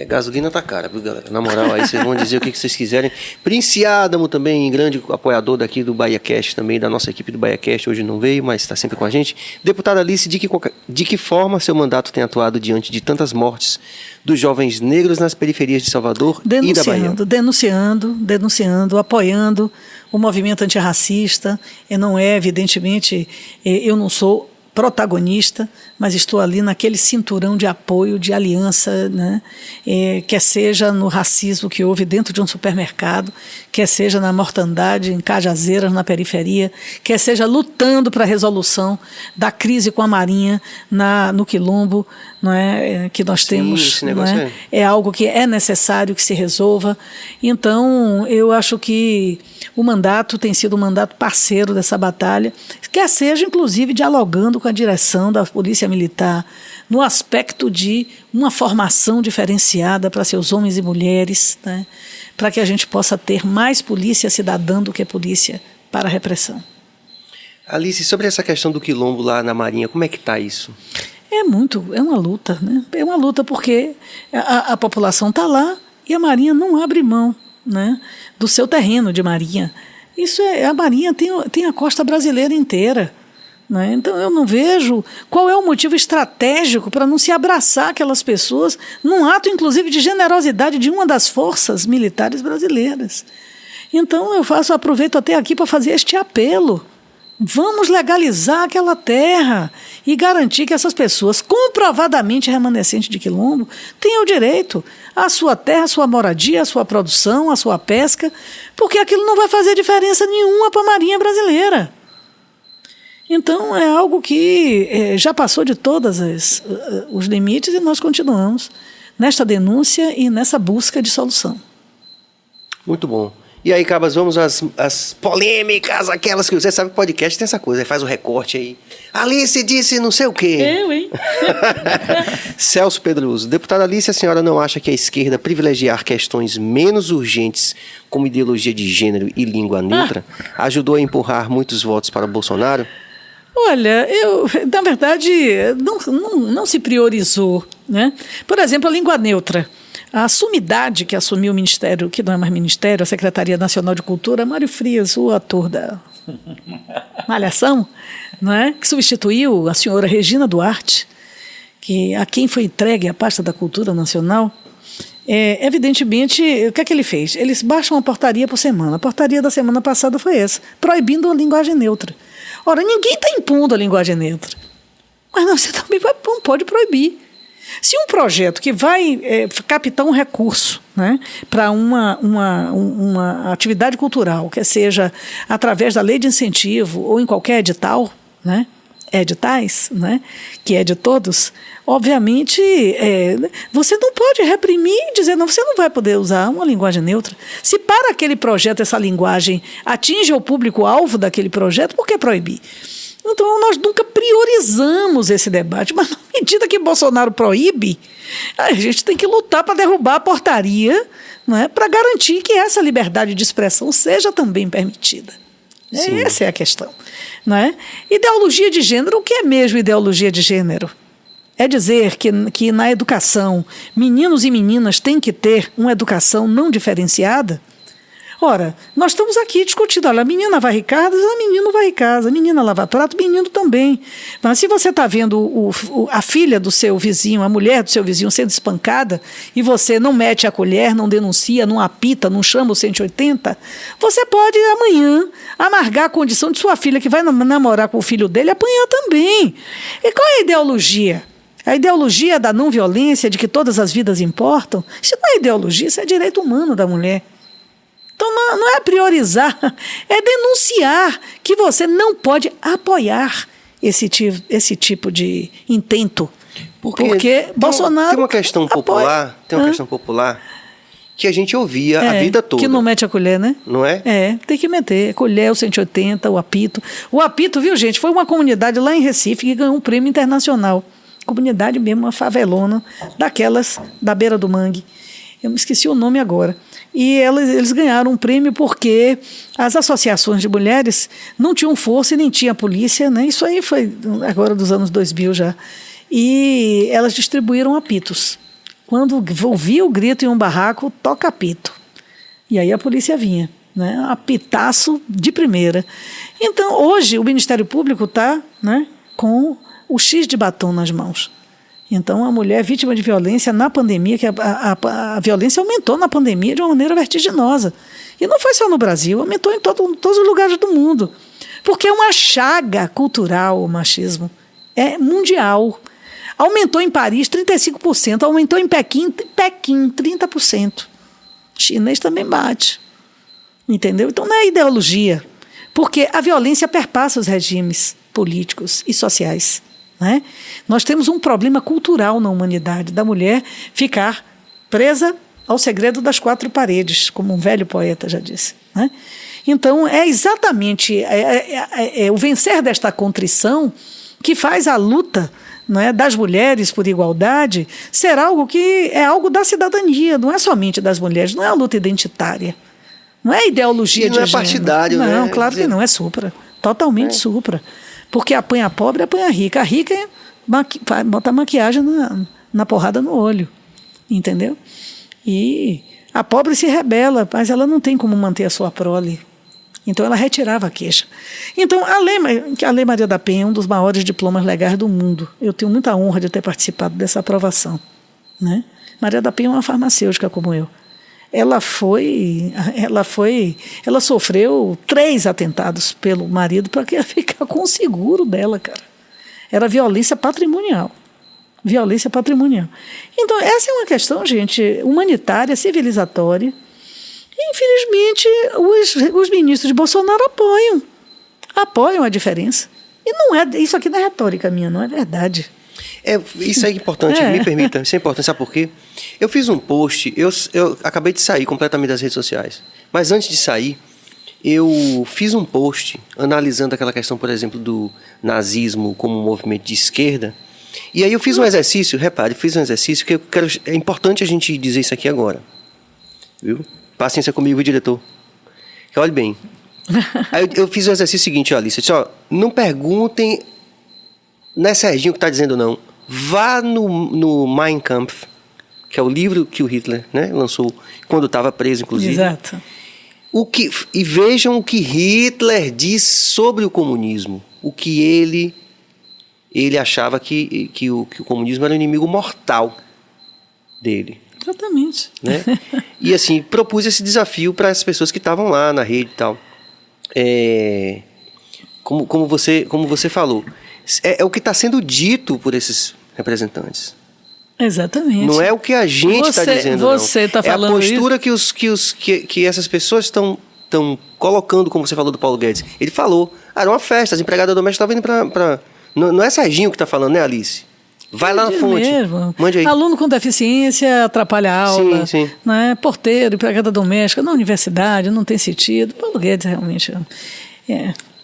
Gasolina tá cara, viu, galera? Na moral, aí vocês vão dizer o que vocês quiserem. Prince Adamo também, grande apoiador daqui do BahiaCast, também da nossa equipe do BahiaCast, hoje não veio, mas está sempre com a gente. Deputada Alice, de que forma seu mandato tem atuado diante de tantas mortes dos jovens negros nas periferias de Salvador e da Bahia? Denunciando, apoiando o movimento antirracista. E não é, evidentemente, eu não sou protagonista, mas estou ali naquele cinturão de apoio, de aliança, né? Quer seja no racismo que houve dentro de um supermercado, quer seja na mortandade em Cajazeiras, na periferia, quer seja lutando para a resolução da crise com a Marinha no Quilombo, não é? Que nós temos. Esse negócio é algo que é necessário que se resolva. Então, eu acho que o mandato tem sido um mandato parceiro dessa batalha, quer seja, inclusive, dialogando com a direção da Polícia Militar, no aspecto de uma formação diferenciada para seus homens e mulheres, né, para que a gente possa ter mais polícia cidadã do que polícia para a repressão. Alice, sobre essa questão do quilombo lá na Marinha, como é que está isso? É uma luta, né? É uma luta porque a população está lá e a Marinha não abre mão, né, do seu terreno de marinha. A Marinha tem a costa brasileira inteira. Né? Então eu não vejo qual é o motivo estratégico para não se abraçar aquelas pessoas num ato, inclusive, de generosidade de uma das forças militares brasileiras. Então eu aproveito até aqui para fazer este apelo. Vamos legalizar aquela terra e garantir que essas pessoas, comprovadamente remanescentes de quilombo, tenham direito à sua terra, à sua moradia, à sua produção, à sua pesca, porque aquilo não vai fazer diferença nenhuma para a Marinha brasileira. Então, é algo que já passou de todos os limites e nós continuamos nesta denúncia e nessa busca de solução. Muito bom. E aí, Cabas, vamos às polêmicas, aquelas que você sabe que o podcast tem essa coisa, aí faz o recorte aí. Alice disse não sei o quê. Eu, hein? Celso Pedroso. Deputada Alice, a senhora não acha que a esquerda privilegiar questões menos urgentes como ideologia de gênero e língua neutra ajudou a empurrar muitos votos para Bolsonaro? Olha, na verdade, não se priorizou, né? Por exemplo, a língua neutra. A Sumidade, que assumiu o ministério, que não é mais ministério, a Secretaria Nacional de Cultura, Mário Frias, o ator da Malhação, não é? Que substituiu a senhora Regina Duarte, a quem foi entregue a pasta da Cultura Nacional. Evidentemente, o que é que ele fez? Eles baixam uma portaria por semana. A portaria da semana passada foi essa, proibindo a linguagem neutra. Ora, ninguém está impondo a linguagem neutra, mas você também não pode proibir. Se um projeto que vai captar um recurso, né, para uma atividade cultural, que seja através da lei de incentivo ou em qualquer edital, né, editais, né, que é de todos, obviamente você não pode reprimir e dizer, não, você não vai poder usar uma linguagem neutra. Se para aquele projeto essa linguagem atinge o público-alvo daquele projeto, por que proibir? Então, nós nunca priorizamos esse debate, mas na medida que Bolsonaro proíbe, a gente tem que lutar para derrubar a portaria, não é? Para garantir que essa liberdade de expressão seja também permitida. Essa é a questão. Não é? Ideologia de gênero, o que é mesmo ideologia de gênero? É dizer que na educação, meninos e meninas têm que ter uma educação não diferenciada? Ora, nós estamos aqui discutindo, olha, a menina varre casa, o menino varre casa, a menina lava prato, o menino também. Mas se você está vendo a filha do seu vizinho, a mulher do seu vizinho sendo espancada, e você não mete a colher, não denuncia, não apita, não chama o 180, você pode amanhã amargar a condição de sua filha que vai namorar com o filho dele apanhar também. E qual é a ideologia? A ideologia da não violência, de que todas as vidas importam, isso não é ideologia, isso é direito humano da mulher. Então, não é priorizar, é denunciar que você não pode apoiar esse tipo de intento. Porque Bolsonaro tem uma questão popular, questão popular que a gente ouvia a vida toda. Que não mete a colher, né? Não é? Tem que meter. Colher, o 180, o apito. O apito, viu, gente, foi uma comunidade lá em Recife que ganhou um prêmio internacional. Comunidade mesmo, uma favelona, daquelas da beira do mangue. Eu me esqueci o nome agora. E eles ganharam um prêmio porque as associações de mulheres não tinham força e nem tinha polícia, né? Isso aí foi agora dos anos 2000 já. E elas distribuíram apitos. Quando ouvia o grito em um barraco, toca apito. E aí a polícia vinha, né? Apitaço de primeira. Então, hoje, o Ministério Público está, né, com o X de batom nas mãos. Então, a mulher vítima de violência na pandemia, que a violência aumentou na pandemia de uma maneira vertiginosa. E não foi só no Brasil, aumentou em todos os lugares do mundo. Porque é uma chaga cultural o machismo. É mundial. Aumentou em Paris 35%, aumentou em Pequim 30%. Chinês também bate. Entendeu? Então, não é ideologia. Porque a violência perpassa os regimes políticos e sociais. Né? Nós temos um problema cultural na humanidade, da mulher ficar presa ao segredo das quatro paredes, como um velho poeta já disse. Né? Então, é exatamente o vencer desta contrição que faz a luta, né, das mulheres por igualdade ser algo que é algo da cidadania, não é somente das mulheres, não é a luta identitária, não é ideologia de gênero. Não é partidário, né? Não, claro que não, é supra, totalmente supra. Porque apanha a pobre, apanha a rica. A rica bota maquiagem na porrada no olho, entendeu? E a pobre se rebela, mas ela não tem como manter a sua prole. Então ela retirava a queixa. Então a Lei Maria da Penha é um dos maiores diplomas legais do mundo. Eu tenho muita honra de ter participado dessa aprovação. Né? Maria da Penha é uma farmacêutica como eu. Ela sofreu 3 atentados pelo marido para ficar com o seguro dela, cara. Era violência patrimonial. Violência patrimonial. Então, essa é uma questão, gente, humanitária, civilizatória. E, infelizmente, os ministros de Bolsonaro apoiam a diferença. E não é, isso aqui não é retórica minha, não é verdade. Isso é importante, me permita, isso é importante, sabe por quê? Eu fiz um post, eu acabei de sair completamente das redes sociais, mas antes de sair, eu fiz um post analisando aquela questão, por exemplo, do nazismo como um movimento de esquerda, e aí eu fiz um exercício, repare, que é importante a gente dizer isso aqui agora, viu? Paciência comigo, diretor, que olhe bem. Aí eu fiz o exercício seguinte, Alice, eu disse, não perguntem, não é Serginho que está dizendo não. Vá no Mein Kampf, que é o livro que o Hitler, né, lançou quando estava preso, inclusive. Exato. E vejam o que Hitler diz sobre o comunismo. O que ele achava que o comunismo era o inimigo mortal dele. Exatamente. Né? E assim, propus esse desafio para as pessoas que estavam lá na rede e tal. Como você falou, é o que está sendo dito por esses representantes. Exatamente. Não é o que a gente está dizendo, não. Você está falando é a postura que essas pessoas estão colocando, como você falou do Paulo Guedes. Ele falou, era uma festa, as empregadas domésticas estavam indo para... Não é Serginho que está falando, né, Alice? Vai lá na fonte. Mesmo. Mande aí. Aluno com deficiência atrapalha a aula. Sim. Né? Porteiro, empregada doméstica, na universidade, não tem sentido. Paulo Guedes realmente...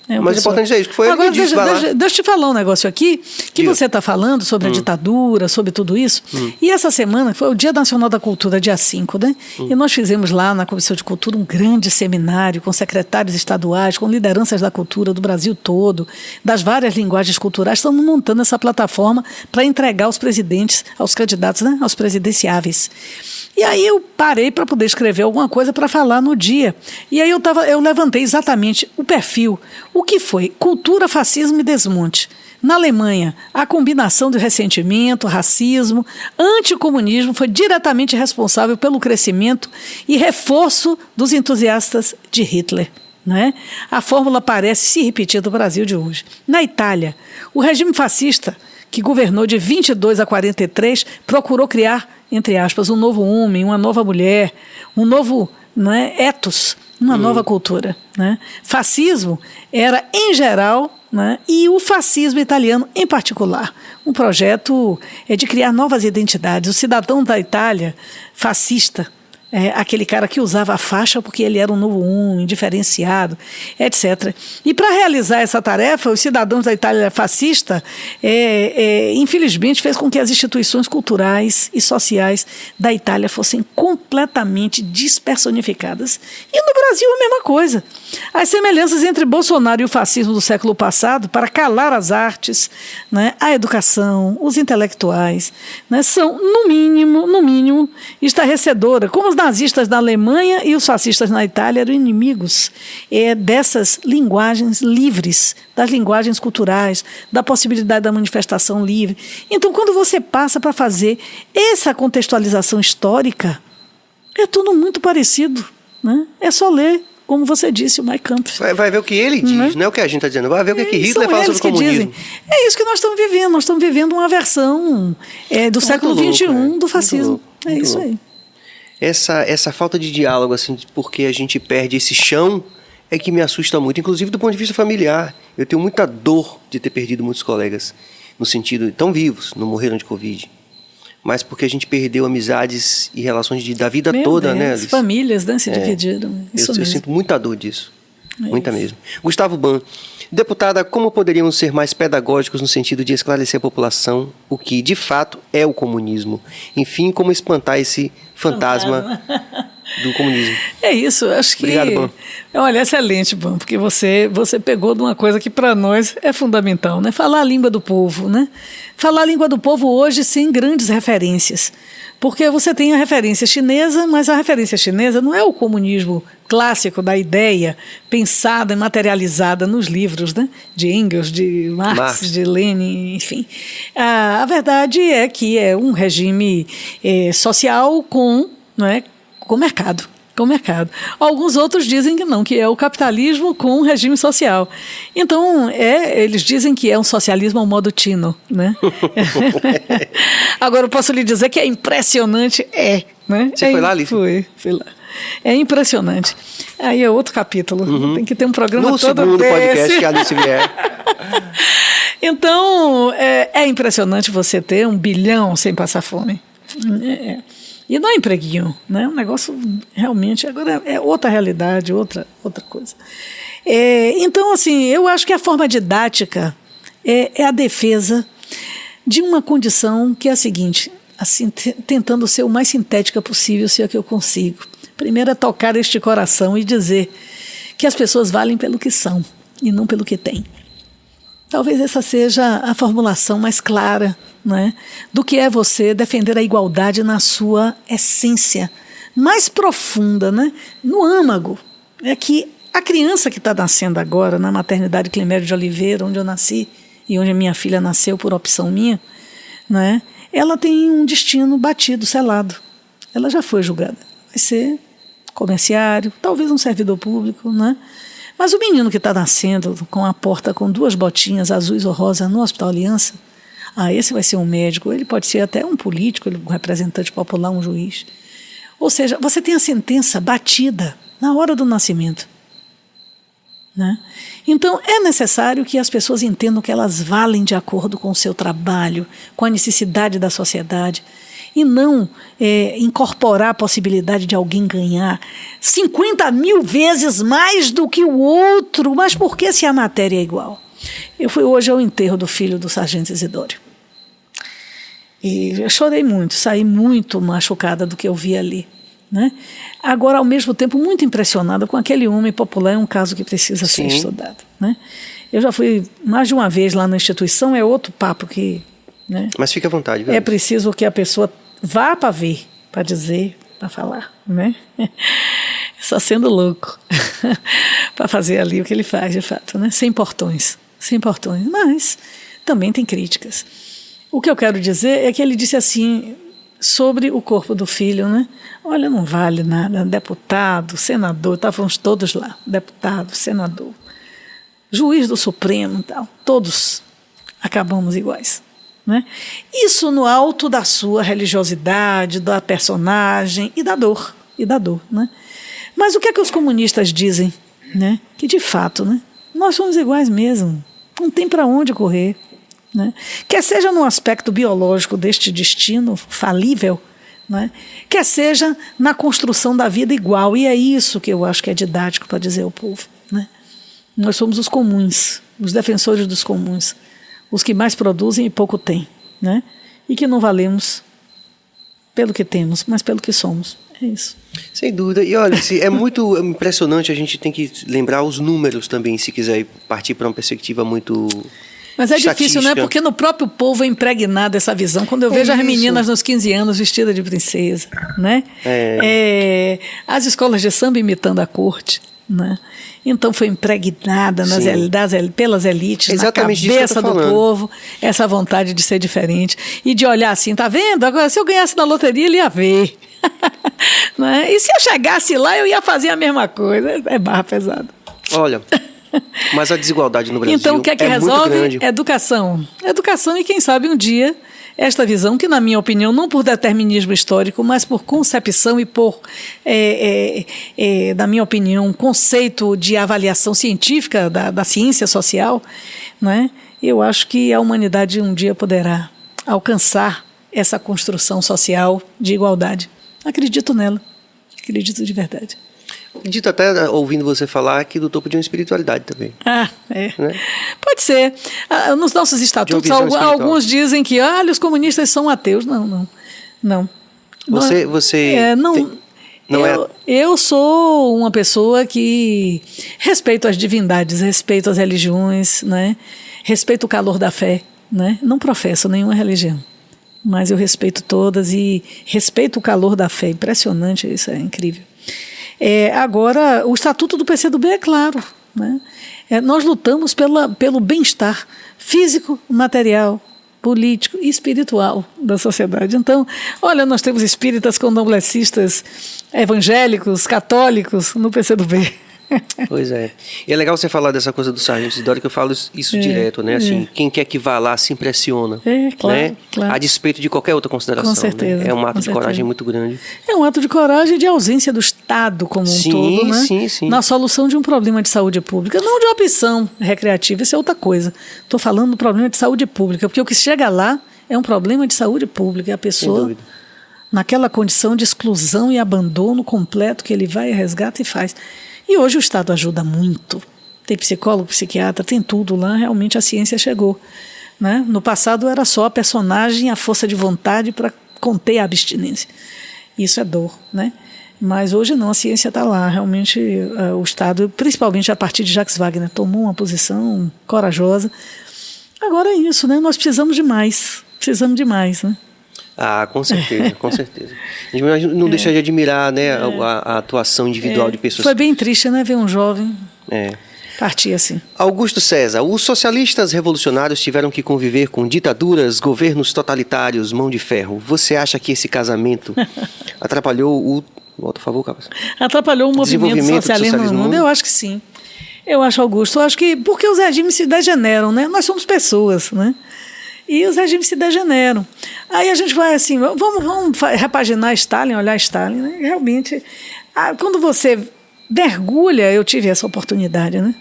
Mas o importante é isso, que foi Agora, ele que disse, deixa eu te falar um negócio aqui, que Diga. você está falando sobre a ditadura, sobre tudo isso. E essa semana foi o Dia Nacional da Cultura, dia 5, né? E nós fizemos lá na Comissão de Cultura um grande seminário com secretários estaduais, com lideranças da cultura do Brasil todo, das várias linguagens culturais. Estamos montando essa plataforma para entregar aos presidentes, aos candidatos, né? Aos presidenciáveis. E aí eu parei para poder escrever alguma coisa para falar no dia. E aí eu levantei exatamente o perfil. O que foi? Cultura, fascismo e desmonte. Na Alemanha, a combinação de ressentimento, racismo, anticomunismo foi diretamente responsável pelo crescimento e reforço dos entusiastas de Hitler. Né? A fórmula parece se repetir no Brasil de hoje. Na Itália, o regime fascista, que governou de 22 a 43, procurou criar, entre aspas, um novo homem, uma nova mulher, um novo, né, ethos, uma nova cultura. Né? Fascismo era, em geral, né, e o fascismo italiano em particular. Um projeto de criar novas identidades. O cidadão da Itália, fascista, aquele cara que usava a faixa porque ele era um novo homem, diferenciado, etc. E para realizar essa tarefa, os cidadãos da Itália fascista, infelizmente, fez com que as instituições culturais e sociais da Itália fossem completamente despersonificadas. E no Brasil a mesma coisa. As semelhanças entre Bolsonaro e o fascismo do século passado, para calar as artes, né, a educação, os intelectuais, né, são, no mínimo, estarrecedoras, como os nazistas na Alemanha e os fascistas na Itália eram inimigos dessas linguagens livres, das linguagens culturais, da possibilidade da manifestação livre. Então, quando você passa para fazer essa contextualização histórica, é tudo muito parecido. Né? É só ler, como você disse, o Mein Kampf. Vai ver o que ele diz, não é o que a gente está dizendo. Vai ver o que Hitler fala sobre o comunismo. É isso que nós estamos vivendo. Nós estamos vivendo uma versão do século XXI do fascismo. É isso aí. Essa falta de diálogo, assim, porque a gente perde esse chão, é que me assusta muito, inclusive do ponto de vista familiar. Eu tenho muita dor de ter perdido muitos colegas, no sentido, tão vivos, não morreram de Covid, mas porque a gente perdeu amizades e relações da vida toda, Deus, né, Alice? Famílias, né, se dividiram. Eu sinto muita dor disso. Muita mesmo. Gustavo Ban, deputada, como poderíamos ser mais pedagógicos no sentido de esclarecer a população o que, de fato, é o comunismo? Enfim, como espantar esse fantasma do comunismo? É isso, acho que... Obrigado, Ban. Olha, excelente, Ban, porque você pegou de uma coisa que para nós é fundamental, né? Falar a língua do povo, né? Falar a língua do povo hoje sem grandes referências. Porque você tem a referência chinesa, mas a referência chinesa não é o comunismo clássico da ideia pensada e materializada nos livros, né? De Engels, de Marx, de Lenin, enfim. A verdade é que é um regime social com mercado. Com mercado. Alguns outros dizem que não, que é o capitalismo com um regime social. Então, eles dizem que é um socialismo ao modo Tino, né? Agora, eu posso lhe dizer que é impressionante, né? Você foi lá, Alice? Fui lá. É impressionante. Aí é outro capítulo. Tem que ter um programa no todo segundo desse. podcast que a Alice vier. Então, é impressionante você ter 1 bilhão sem passar fome. E não é empreguinho, né? Um negócio realmente, agora é outra realidade, outra coisa. Então, assim, eu acho que a forma didática é a defesa de uma condição que é a seguinte, assim, tentando ser o mais sintética possível, se é que eu consigo. Primeiro é tocar este coração e dizer que as pessoas valem pelo que são e não pelo que têm. Talvez essa seja a formulação mais clara, né, do que é você defender a igualdade na sua essência mais profunda, né, no âmago. É que a criança que está nascendo agora na maternidade Climério de Oliveira, onde eu nasci e onde a minha filha nasceu por opção minha, né, ela tem um destino batido, selado. Ela já foi julgada. Vai ser comerciário, talvez um servidor público, né? Mas o menino que está nascendo com a porta com 2 botinhas azuis ou rosa no Hospital Aliança, esse vai ser um médico, ele pode ser até um político, um representante popular, um juiz. Ou seja, você tem a sentença batida na hora do nascimento. Né? Então, é necessário que as pessoas entendam que elas valem de acordo com o seu trabalho, com a necessidade da sociedade. e não incorporar a possibilidade de alguém ganhar 50 mil vezes mais do que o outro. Mas por que se a matéria é igual? Eu fui hoje ao enterro do filho do sargento Isidório. E eu chorei muito, saí muito machucada do que eu vi ali. Né? Agora, ao mesmo tempo, muito impressionada com aquele homem popular. É um caso que precisa ser estudado. Né? Eu já fui mais de uma vez lá na instituição, é outro papo que... Né? Mas fique à vontade. É preciso que a pessoa vá para ver, para dizer, para falar. Né? Só sendo louco para fazer ali o que ele faz, de fato. Né? Sem portões, mas também tem críticas. O que eu quero dizer é que ele disse assim... sobre o corpo do filho, né? Olha, não vale nada, deputado, senador, estávamos todos lá, deputado, senador, juiz do Supremo, tal, todos acabamos iguais, né? Isso no alto da sua religiosidade, da personagem e da dor, né? Mas o que é que os comunistas dizem, né? Que de fato, né? Nós somos iguais mesmo, não tem para onde correr. Né? Quer seja no aspecto biológico deste destino falível, né? Quer seja na construção da vida igual. E é isso que eu acho que é didático para dizer ao povo. Né? Nós somos os comuns, os defensores dos comuns, os que mais produzem e pouco têm, né? E que não valemos pelo que temos, mas pelo que somos. É isso. Sem dúvida. E olha, é muito impressionante, a gente tem que lembrar os números também, se quiser partir para uma perspectiva muito... Mas é difícil, né? Porque no próprio povo é impregnada essa visão. Quando eu vejo as meninas nos 15 anos vestidas de princesa, né? As escolas de samba imitando a corte, né? Então foi impregnada pelas elites, exatamente, na cabeça do povo, essa vontade de ser diferente. E de olhar assim, tá vendo? Agora, se eu ganhasse na loteria, ele ia ver. Né? E se eu chegasse lá, eu ia fazer a mesma coisa. É barra pesada. Olha... Mas a desigualdade no Brasil então, o que é que resolve? Muito grande. Educação. Educação e, quem sabe, um dia, esta visão, que na minha opinião, não por determinismo histórico, mas por concepção e por, na minha opinião, um conceito de avaliação científica da ciência social, né? Eu acho que a humanidade um dia poderá alcançar essa construção social de igualdade. Acredito nela. Acredito de verdade. Acredito até, ouvindo você falar, que do topo de uma espiritualidade também. Né? Pode ser. Nos nossos estatutos, alguns dizem que os comunistas são ateus. Não. Eu sou uma pessoa que respeito as divindades, respeito as religiões, né? Respeito o calor da fé. Né? Não professo nenhuma religião, mas eu respeito todas e respeito o calor da fé. Impressionante, isso é incrível. Agora, o estatuto do PCdoB é claro, né? Nós lutamos pelo bem-estar físico, material, político e espiritual da sociedade. Então, olha, nós temos espíritas, candomblecistas, evangélicos, católicos no PCdoB. Pois é. E é legal você falar dessa coisa do sargento Isidório, que eu falo isso direto, né? Assim, quem quer que vá lá se impressiona. Claro, né? claro. A despeito de qualquer outra consideração. Com certeza. Né? É um ato de coragem muito grande. É um ato de coragem e de ausência do Estado como um todo, né? Sim. Na solução de um problema de saúde pública, não de opção recreativa, isso é outra coisa. Estou falando do problema de saúde pública, porque o que chega lá é um problema de saúde pública. A pessoa, naquela condição de exclusão e abandono completo, que ele vai, resgata e faz. E hoje o Estado ajuda muito. Tem psicólogo, psiquiatra, tem tudo lá. Realmente a ciência chegou. Né? No passado era só a personagem, a força de vontade para conter a abstinência. Isso é dor. Né? Mas hoje não, a ciência está lá. Realmente o Estado, principalmente a partir de Jacques Wagner, tomou uma posição corajosa. Agora é isso, né? Nós precisamos de mais. Né? Com certeza, com certeza. A gente não deixa de admirar, né, a atuação individual de pessoas. Foi bem triste, né, ver um jovem partir assim. Augusto César, os socialistas revolucionários tiveram que conviver com ditaduras, governos totalitários, mão de ferro. Você acha que esse casamento atrapalhou o... Volta, por favor, Carlos. Atrapalhou o movimento socialismo no mundo? Eu acho que sim. Eu acho, Augusto, que porque os regimes se degeneram, né? Nós somos pessoas, né? E os regimes se degeneram. Aí a gente vai assim, vamos repaginar Stalin, olhar Stalin, né? Realmente, quando você mergulha, eu tive essa oportunidade, né?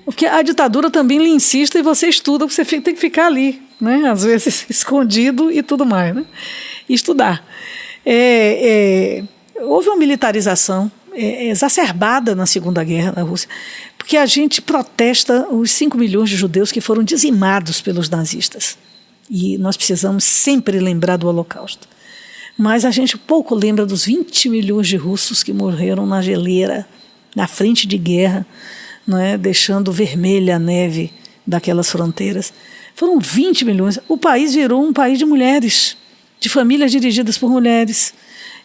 Porque a ditadura também lhe insiste e você estuda, você tem que ficar ali, né? Às vezes escondido e tudo mais, né? estudar. Houve uma militarização exacerbada na Segunda Guerra na Rússia, porque a gente protesta os 5 milhões de judeus que foram dizimados pelos nazistas. E nós precisamos sempre lembrar do Holocausto. Mas a gente pouco lembra dos 20 milhões de russos que morreram na geleira, na frente de guerra, não é? Deixando vermelha a neve daquelas fronteiras. Foram 20 milhões. O país virou um país de mulheres, de famílias dirigidas por mulheres.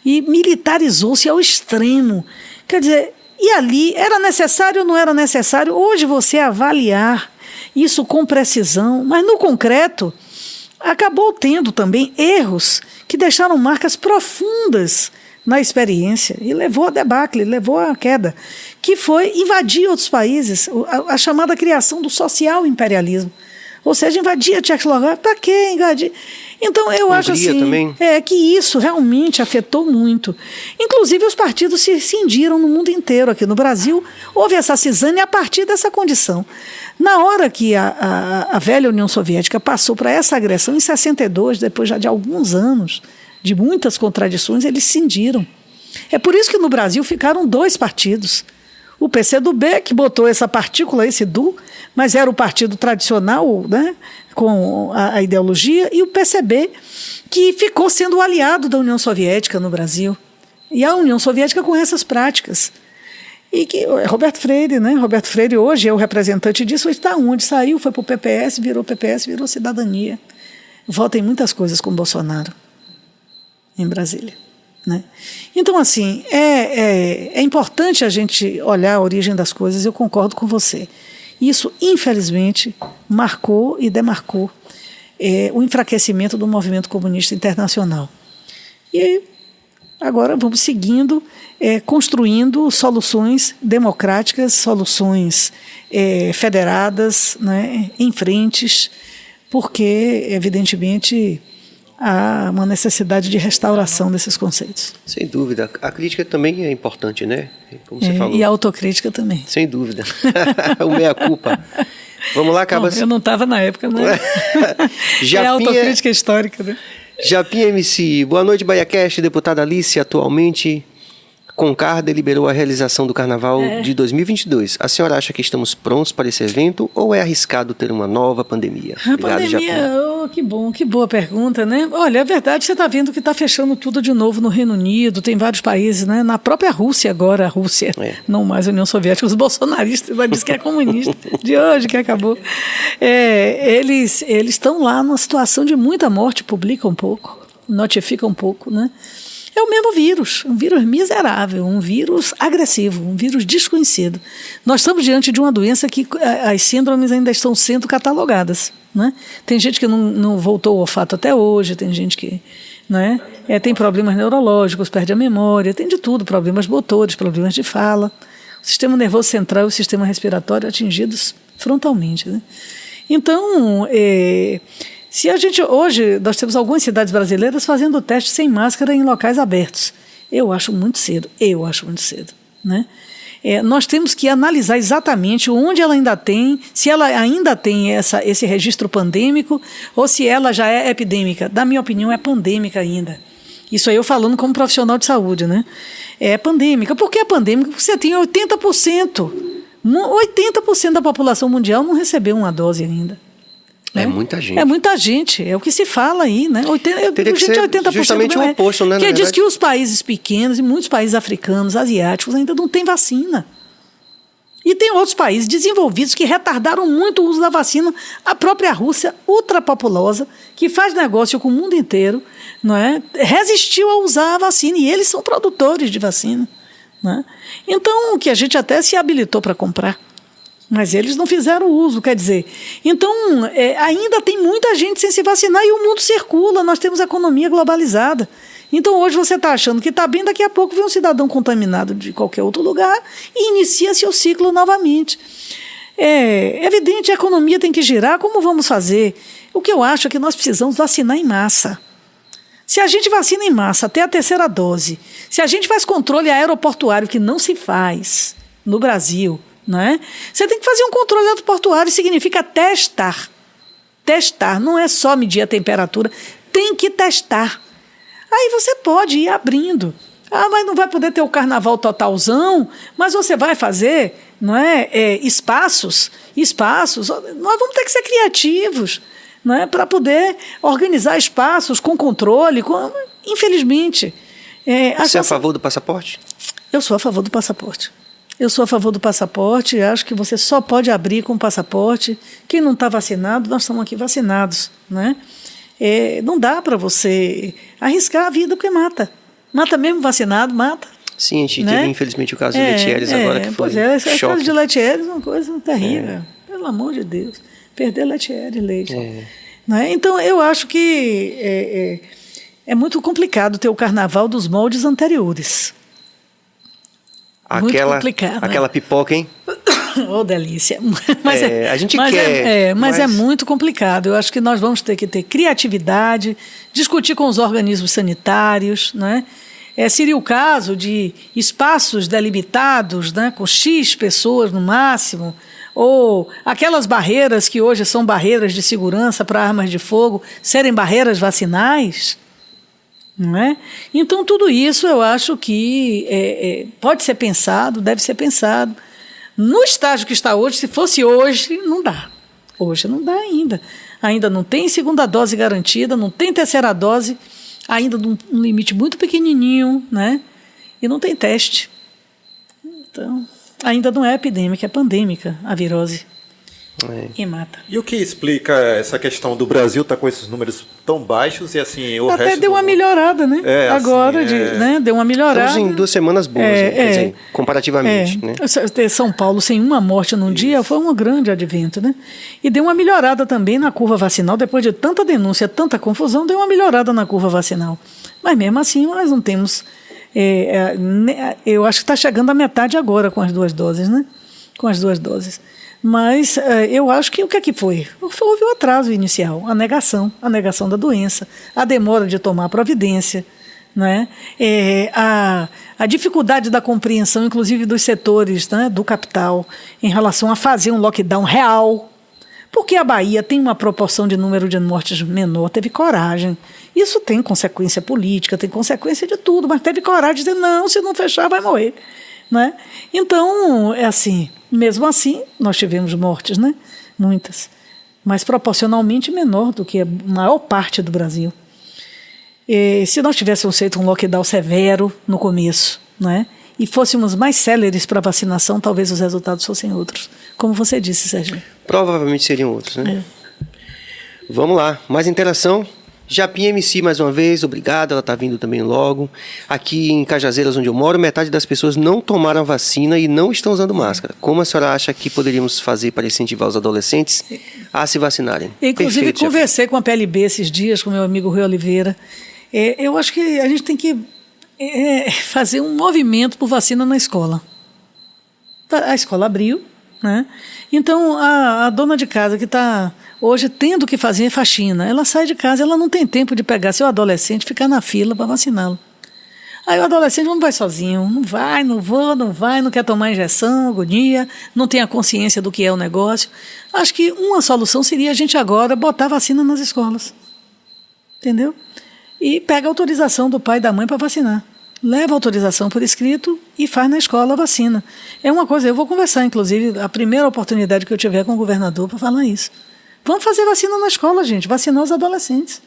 E militarizou-se ao extremo. Quer dizer, e ali era necessário ou não era necessário? Hoje você avaliar isso com precisão, mas no concreto acabou tendo também erros que deixaram marcas profundas na experiência e levou a debacle, levou à queda, que foi invadir outros países, a chamada criação do social imperialismo. Ou seja, invadir a Tchecoslováquia, para quê invadir? Então, eu acho assim que isso realmente afetou muito. Inclusive, os partidos se cindiram no mundo inteiro. Aqui no Brasil, houve essa cisânia a partir dessa condição. Na hora que a velha União Soviética passou para essa agressão, em 62, depois já de alguns anos, de muitas contradições, eles cindiram. É por isso que no Brasil ficaram 2 partidos. O PCdoB, que botou essa partícula, esse DU, mas era o partido tradicional, né, com a ideologia, e o PCB, que ficou sendo o aliado da União Soviética no Brasil. E a União Soviética com essas práticas. E que Roberto Freire, né? Roberto Freire hoje é o representante disso, está onde? Saiu, foi para o PPS, virou Cidadania. Vota em muitas coisas com Bolsonaro, em Brasília. Né? Então, assim, é importante a gente olhar a origem das coisas, eu concordo com você. Isso, infelizmente, marcou e demarcou o enfraquecimento do movimento comunista internacional. E agora vamos seguindo, construindo soluções democráticas, soluções federadas, né, em frentes, porque, evidentemente, há uma necessidade de restauração desses conceitos. Sem dúvida. A crítica também é importante, né? Como você falou. E a autocrítica também. Sem dúvida. O meia-culpa. Vamos lá, acaba. Eu não estava na época, né? É autocrítica histórica, né? Japinha MC. Boa noite, BahiaCast. Deputada Alice, atualmente, Concar deliberou a realização do Carnaval de 2022. A senhora acha que estamos prontos para esse evento ou é arriscado ter uma nova pandemia? Obrigado, pandemia, que boa pergunta, né? Olha, é verdade, você está vendo que está fechando tudo de novo no Reino Unido, tem vários países, né? Na própria Rússia agora, não mais a União Soviética, os bolsonaristas, vai dizer que é comunista, de hoje que acabou. Eles estão lá numa situação de muita morte, publicam um pouco, notificam um pouco, né? É o mesmo vírus, um vírus miserável, um vírus agressivo, um vírus desconhecido. Nós estamos diante de uma doença que as síndromes ainda estão sendo catalogadas. Né? Tem gente que não voltou ao olfato até hoje, tem gente que tem problemas neurológicos, perde a memória, tem de tudo, problemas motores, problemas de fala. O sistema nervoso central e o sistema respiratório atingidos frontalmente. Né? Então, se a gente, hoje, nós temos algumas cidades brasileiras fazendo teste sem máscara em locais abertos. Eu acho muito cedo. Né? Nós temos que analisar exatamente onde ela ainda tem, se ela ainda tem esse registro pandêmico ou se ela já é epidêmica. Da minha opinião, é pandêmica ainda. Isso aí eu falando como profissional de saúde. Né? É pandêmica. Por que é pandêmica? Porque você tem 80%. 80% da população mundial não recebeu uma dose ainda. É muita gente. É muita gente, é o que se fala aí, né? Teria que ser 80% justamente o oposto, né? Porque diz que os países pequenos e muitos países africanos, asiáticos, ainda não têm vacina. E tem outros países desenvolvidos que retardaram muito o uso da vacina. A própria Rússia, ultrapopulosa, que faz negócio com o mundo inteiro, resistiu a usar a vacina. E eles são produtores de vacina. Então, que a gente até se habilitou para comprar. Mas eles não fizeram uso, quer dizer. Então, ainda tem muita gente sem se vacinar e o mundo circula, nós temos economia globalizada. Então, hoje você está achando que está bem, daqui a pouco vem um cidadão contaminado de qualquer outro lugar e inicia-se o ciclo novamente. É evidente, a economia tem que girar, como vamos fazer? O que eu acho é que nós precisamos vacinar em massa. Se a gente vacina em massa até a terceira dose, se a gente faz controle aeroportuário, que não se faz no Brasil, você tem que fazer um controle aeroportuário, significa testar. Testar, não é só medir a temperatura, tem que testar. Aí você pode ir abrindo. Ah, mas não vai poder ter o carnaval totalzão, mas você vai fazer, não é, espaços. Nós vamos ter que ser criativos, não é, para poder organizar espaços com controle, infelizmente. Você é a favor do passaporte? Eu sou a favor do passaporte. Acho que você só pode abrir com o passaporte. Quem não está vacinado, nós estamos aqui vacinados, né? Não dá para você arriscar a vida, porque mata. Mata mesmo vacinado, mata. Sim, a gente teve, infelizmente, o caso de Letieres agora, que foi o caso de Letieres é uma coisa terrível. É. Pelo amor de Deus. Perder Letieres, leite. Né? Então, eu acho que é muito complicado ter o carnaval dos moldes anteriores. Muito complicado. Aquela pipoca, hein? Oh, delícia. A gente quer. Mas é muito complicado. Eu acho que nós vamos ter que ter criatividade, discutir com os organismos sanitários, né? Seria o caso de espaços delimitados, né, com X pessoas no máximo, ou aquelas barreiras que hoje são barreiras de segurança para armas de fogo serem barreiras vacinais. Não é? Então, tudo isso eu acho que pode ser pensado, deve ser pensado. No estágio que está hoje, se fosse hoje, não dá. Hoje não dá ainda. Ainda não tem segunda dose garantida, não tem terceira dose, ainda num limite muito pequenininho, né? E não tem teste. Então, ainda não é epidêmica, é pandêmica a virose. E mata. E o que explica essa questão do Brasil estar com esses números tão baixos e assim o até resto deu uma melhorada, né? Agora, né? Deu uma melhorada. Estamos em 2 semanas boas, quer dizer, comparativamente. Né? Ter São Paulo sem uma morte num dia foi um grande advento, né? E deu uma melhorada também na curva vacinal, depois de tanta denúncia, tanta confusão, deu uma melhorada na curva vacinal. Mas mesmo assim, nós não temos... eu acho que está chegando a metade agora com as 2 doses, né? Com as 2 doses. Mas eu acho que o que é que foi? Houve o atraso inicial, a negação da doença, a demora de tomar providência, né? A dificuldade da compreensão, inclusive dos setores, né, do capital, em relação a fazer um lockdown real, porque a Bahia tem uma proporção de número de mortes menor, teve coragem. Isso tem consequência política, tem consequência de tudo, mas teve coragem de dizer, não, se não fechar vai morrer. Né? Então, mesmo assim, nós tivemos mortes, né? Muitas, mas proporcionalmente menor do que a maior parte do Brasil. Se nós tivéssemos feito um lockdown severo no começo, né? E fôssemos mais céleres para a vacinação, talvez os resultados fossem outros. Como você disse, Sérgio. Provavelmente seriam outros, né? Vamos lá, mais interação. Japinha MC, mais uma vez, obrigado, ela está vindo também logo. Aqui em Cajazeiras, onde eu moro, metade das pessoas não tomaram a vacina e não estão usando máscara. Como a senhora acha que poderíamos fazer para incentivar os adolescentes a se vacinarem? Inclusive, conversei com a PLB esses dias, com meu amigo Rui Oliveira. Eu acho que a gente tem que fazer um movimento por vacina na escola. A escola abriu, né? Então, a dona de casa que está hoje tendo que fazer faxina, ela sai de casa, ela não tem tempo de pegar seu adolescente e ficar na fila para vaciná-lo. Aí o adolescente não vai sozinho, não vai, não quer tomar injeção, agonia, não tem a consciência do que é o negócio. Acho que uma solução seria a gente agora botar vacina nas escolas. Entendeu? E pega a autorização do pai e da mãe para vacinar. Leva a autorização por escrito e faz na escola a vacina. É uma coisa, eu vou conversar, inclusive, a primeira oportunidade que eu tiver com o governador para falar isso. Vamos fazer vacina na escola, gente, vacinar os adolescentes.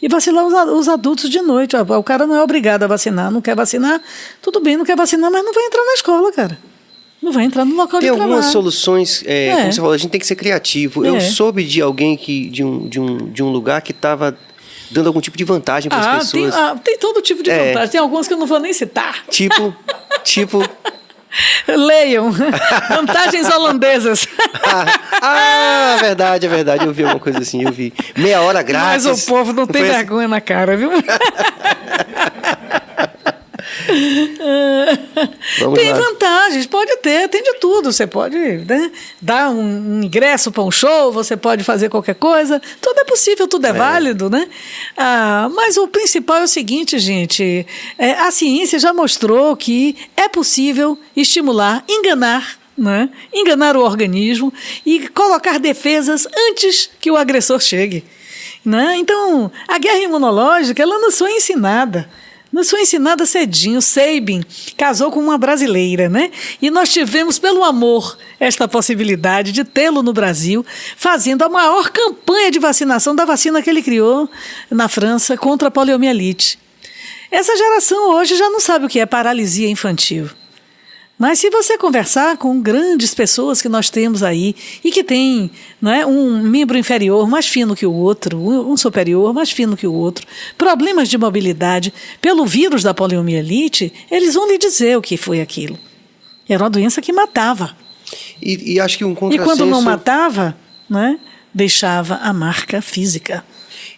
E vacinar os adultos de noite. O cara não é obrigado a vacinar, não quer vacinar, tudo bem, não quer vacinar, mas não vai entrar na escola, cara. Não vai entrar no local de trabalho. Tem algumas soluções, como você falou, a gente tem que ser criativo. Eu soube de alguém de um lugar que estava dando algum tipo de vantagem para as pessoas. Tem todo tipo de vantagem. Tem algumas que eu não vou nem citar. Tipo... Leiam. Vantagens holandesas. Verdade. Eu vi alguma coisa assim, meia hora grátis. Mas o povo não tem vergonha na cara, viu? Tem vantagens, pode ter, tem de tudo. Você pode, né, dar um ingresso para um show, você pode fazer qualquer coisa. Tudo é possível, tudo é válido, né? Mas o principal é o seguinte, gente. A ciência já mostrou que é possível estimular, enganar, né? Enganar o organismo e colocar defesas antes que o agressor chegue. Né? Então, a guerra imunológica, ela nos foi ensinada. Nos foi ensinada cedinho. Sabin casou com uma brasileira, né? E nós tivemos, pelo amor, esta possibilidade de tê-lo no Brasil, fazendo a maior campanha de vacinação da vacina que ele criou na França contra a poliomielite. Essa geração hoje já não sabe o que é paralisia infantil. Mas se você conversar com grandes pessoas que nós temos aí e que têm, não é, um membro inferior mais fino que o outro, um superior mais fino que o outro, problemas de mobilidade pelo vírus da poliomielite, eles vão lhe dizer o que foi aquilo. Era uma doença que matava. E acho que um E contrassenso... quando não matava, né, deixava a marca física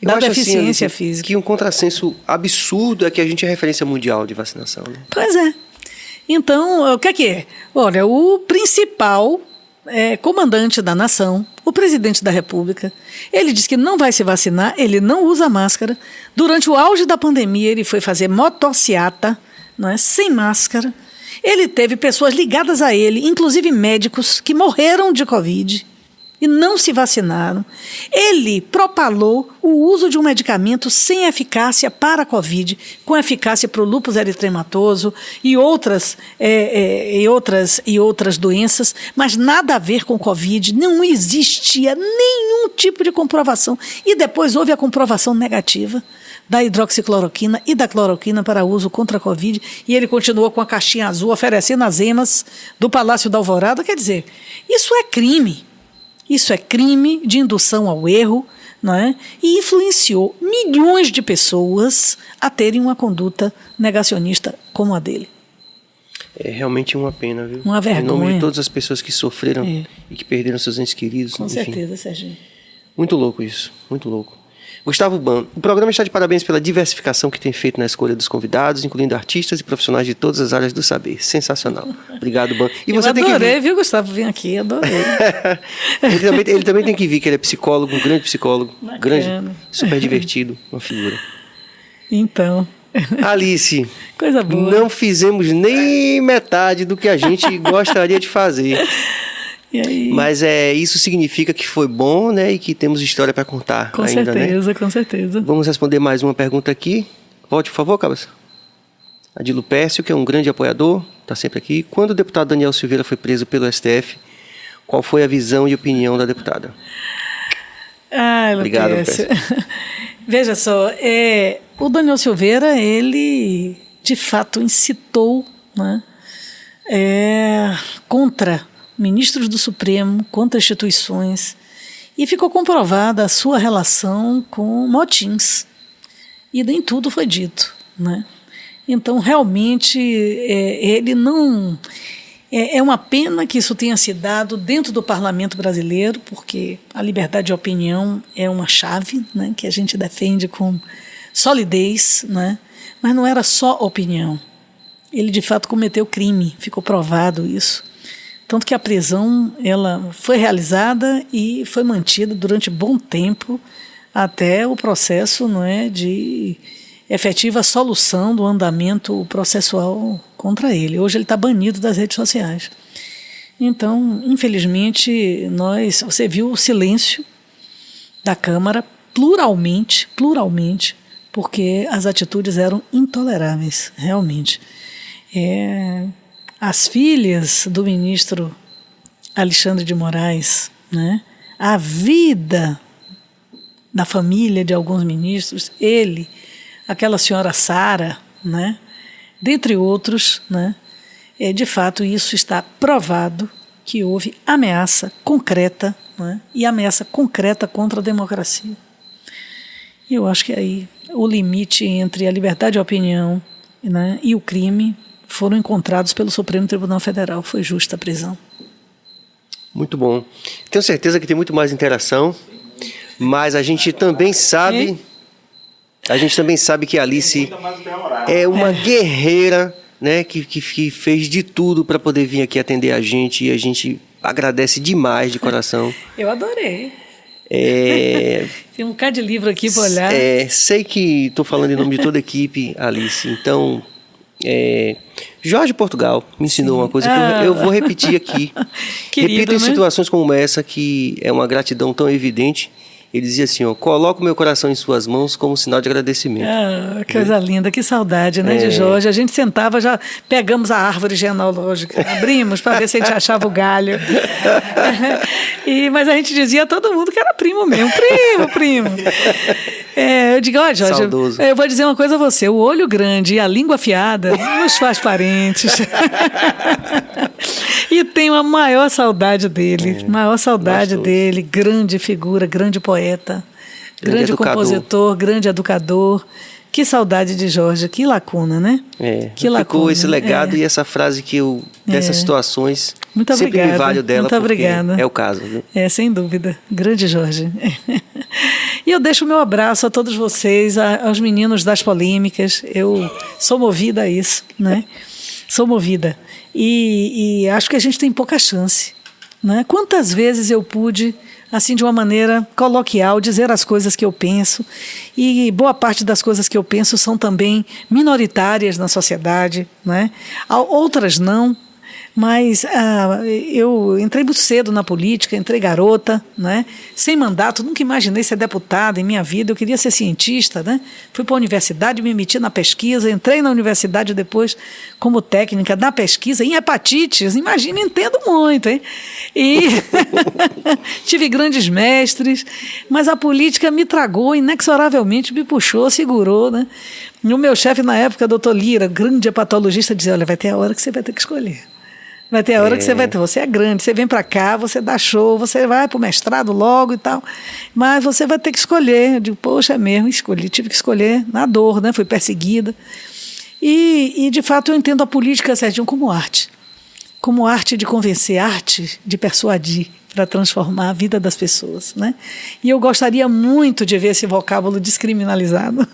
Eu da acho deficiência assim, física. que um contrassenso absurdo é que a gente é referência mundial de vacinação. Né? Pois é. Então, o que é que é? Olha, o principal comandante da nação, o presidente da República, ele diz que não vai se vacinar, ele não usa máscara. Durante o auge da pandemia, ele foi fazer motociata, não é, sem máscara. Ele teve pessoas ligadas a ele, inclusive médicos, que morreram de Covid e não se vacinaram. Ele propalou o uso de um medicamento sem eficácia para a Covid, com eficácia para o lúpus eritematoso e outras doenças, mas nada a ver com Covid. Não existia nenhum tipo de comprovação. E depois houve a comprovação negativa da hidroxicloroquina e da cloroquina para uso contra a Covid, e ele continuou com a caixinha azul oferecendo as emas do Palácio da Alvorada. Quer dizer, isso é crime. Isso é crime de indução ao erro, não é? E influenciou milhões de pessoas a terem uma conduta negacionista como a dele. É realmente uma pena, viu? Uma vergonha. Em nome de todas as pessoas que sofreram e que perderam seus entes queridos. Com enfim. certeza, Serginho. Muito louco isso, muito louco. Gustavo Ban, o programa está de parabéns pela diversificação que tem feito na escolha dos convidados, incluindo artistas e profissionais de todas as áreas do saber. Sensacional. Obrigado, Ban. E Eu você tem que adorei, vir. viu, Gustavo? Vim aqui, adorei. ele também tem que vir, que ele é psicólogo, um grande psicólogo, Bacana. grande, super divertido, uma figura. Então, Alice, coisa boa. não fizemos nem metade do que a gente gostaria de fazer. E aí? Mas isso significa que foi bom, né? E que temos história para contar Com ainda, certeza, né? com certeza. Vamos responder mais uma pergunta aqui. Volte, por favor, Cabeça. A de Lupércio, que é um grande apoiador, está sempre aqui. Quando o deputado Daniel Silveira foi preso pelo STF, qual foi a visão e opinião da deputada? Ah, Obrigado, Lupércio. Veja só, o Daniel Silveira, ele de fato incitou, né, contra ministros do Supremo, contra instituições, e ficou comprovada a sua relação com motins. E nem tudo foi dito, né? Então, realmente, ele não... É uma pena que isso tenha se dado dentro do parlamento brasileiro, porque a liberdade de opinião é uma chave, né, que a gente defende com solidez, né? Mas não era só opinião. Ele, de fato, cometeu crime, ficou provado isso. Tanto que a prisão ela foi realizada e foi mantida durante bom tempo até o processo, não é, de efetiva solução do andamento processual contra ele. Hoje ele está banido das redes sociais. Então, infelizmente, você viu o silêncio da Câmara pluralmente, porque as atitudes eram intoleráveis, realmente. As filhas do ministro Alexandre de Moraes, né? A vida da família de alguns ministros, ele, aquela senhora Sara, né? Dentre outros, né? De fato, isso está provado que houve ameaça concreta, né? E ameaça concreta contra a democracia. E eu acho que aí o limite entre a liberdade de opinião, né, e o crime foram encontrados pelo Supremo Tribunal Federal. Foi justa a prisão. Muito bom. Tenho certeza que tem muito mais interação, mas a gente também sabe... A gente também sabe que a Alice é uma guerreira, né, que fez de tudo para poder vir aqui atender a gente, e a gente agradece demais de coração. Eu adorei. Tem um bocado de livro aqui para olhar. Sei que estou falando em nome de toda a equipe, Alice, então... Jorge Portugal me ensinou uma coisa que eu vou repetir aqui. Querido, Repito em né? situações como essa, que é uma gratidão tão evidente Ele dizia assim, ó, coloco meu coração em suas mãos como sinal de agradecimento. Ah, coisa linda, que saudade, né, de Jorge. A gente sentava, já pegamos a árvore genealógica, abrimos para ver se a gente achava o galho. Mas a gente dizia a todo mundo que era primo mesmo, primo. Eu digo, ó, Jorge, Saudoso. eu vou dizer uma coisa a você, o olho grande e a língua afiada nos faz parentes. E tenho a maior saudade dele, gostoso. dele, grande figura, grande poeta, grande educador. compositor, grande educador. Que saudade de Jorge, que lacuna, né? Que Ficou esse legado e essa frase que eu, dessas situações, Muito sempre me obrigada, valho dela, muito porque obrigada. é o caso. Viu? Sem dúvida. Grande Jorge. E eu deixo o meu abraço a todos vocês, aos meninos das polêmicas. Eu sou movida a isso, né? Sou movida. E acho que a gente tem pouca chance, né? Quantas vezes eu pude, assim, de uma maneira coloquial, dizer as coisas que eu penso, e boa parte das coisas que eu penso são também minoritárias na sociedade, né? Outras não, mas eu entrei muito cedo na política, entrei garota, né? Sem mandato, nunca imaginei ser deputada em minha vida, eu queria ser cientista, né? Fui para a universidade, me meti na pesquisa, entrei na universidade depois como técnica na pesquisa em hepatites, imagina, entendo muito, hein? E tive grandes mestres, mas a política me tragou, inexoravelmente me puxou, segurou, né? E o meu chefe na época, doutor Lira, grande hepatologista, dizia, olha, vai ter a hora que você vai ter que escolher. Vai ter a hora que você vai ter. Você é grande, você vem para cá, você dá show, você vai para o mestrado logo e tal. Mas você vai ter que escolher. Eu digo, poxa, é mesmo, escolhi. Tive que escolher na dor, né? Fui perseguida. E de fato, eu entendo a política, Serginho, como arte. Como arte de convencer, arte de persuadir, para transformar a vida das pessoas, né? E eu gostaria muito de ver esse vocábulo descriminalizado,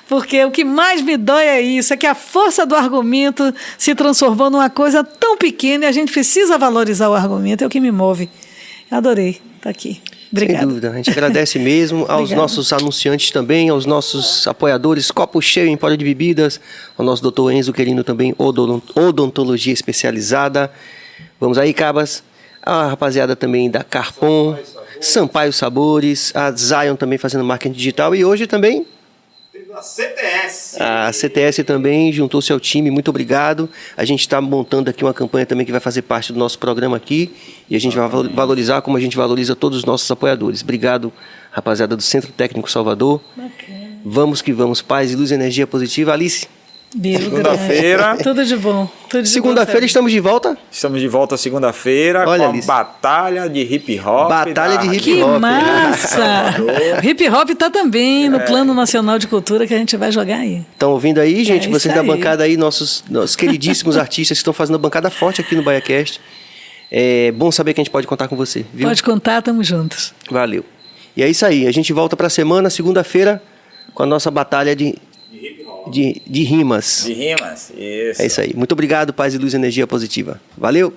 porque o que mais me dói é isso, é que a força do argumento se transformou numa coisa tão pequena e a gente precisa valorizar o argumento, é o que me move. Adorei estar aqui. Obrigada. Sem dúvida, a gente agradece mesmo aos Obrigada. nossos anunciantes também, aos nossos apoiadores, Copo Cheio Empório de Bebidas, ao nosso doutor Enzo Querino também, odontologia especializada. Vamos aí, Cabas. A rapaziada também da Carpon, Sampaio Sabores, a Zion também fazendo marketing digital e hoje também A CTS. a CTS também juntou-se ao time, muito obrigado. A gente está montando aqui uma campanha também que vai fazer parte do nosso programa aqui e a gente vai valorizar como a gente valoriza todos os nossos apoiadores. Obrigado, rapaziada do Centro Técnico Salvador. Bacana. Vamos que vamos, paz e luz, energia positiva. Alice, Beijo Segunda-feira. grande. Tudo de bom. Tudo de segunda-feira bom, estamos de volta. Estamos de volta segunda-feira Olha, com a Alice. batalha de hip hop. Batalha de hip Que hop. massa! O hip hop está também no Plano Nacional de Cultura que a gente vai jogar aí. Estão ouvindo aí, gente? É Vocês isso da aí. bancada aí, nossos queridíssimos artistas que estão fazendo a bancada forte aqui no BaiaCast. É bom saber que a gente pode contar com você, viu? Pode contar, estamos juntos. Valeu. E é isso aí, a gente volta pra semana, segunda-feira, com a nossa batalha de rimas. De rimas. Isso. É isso aí. Muito obrigado, paz e luz, energia positiva. Valeu!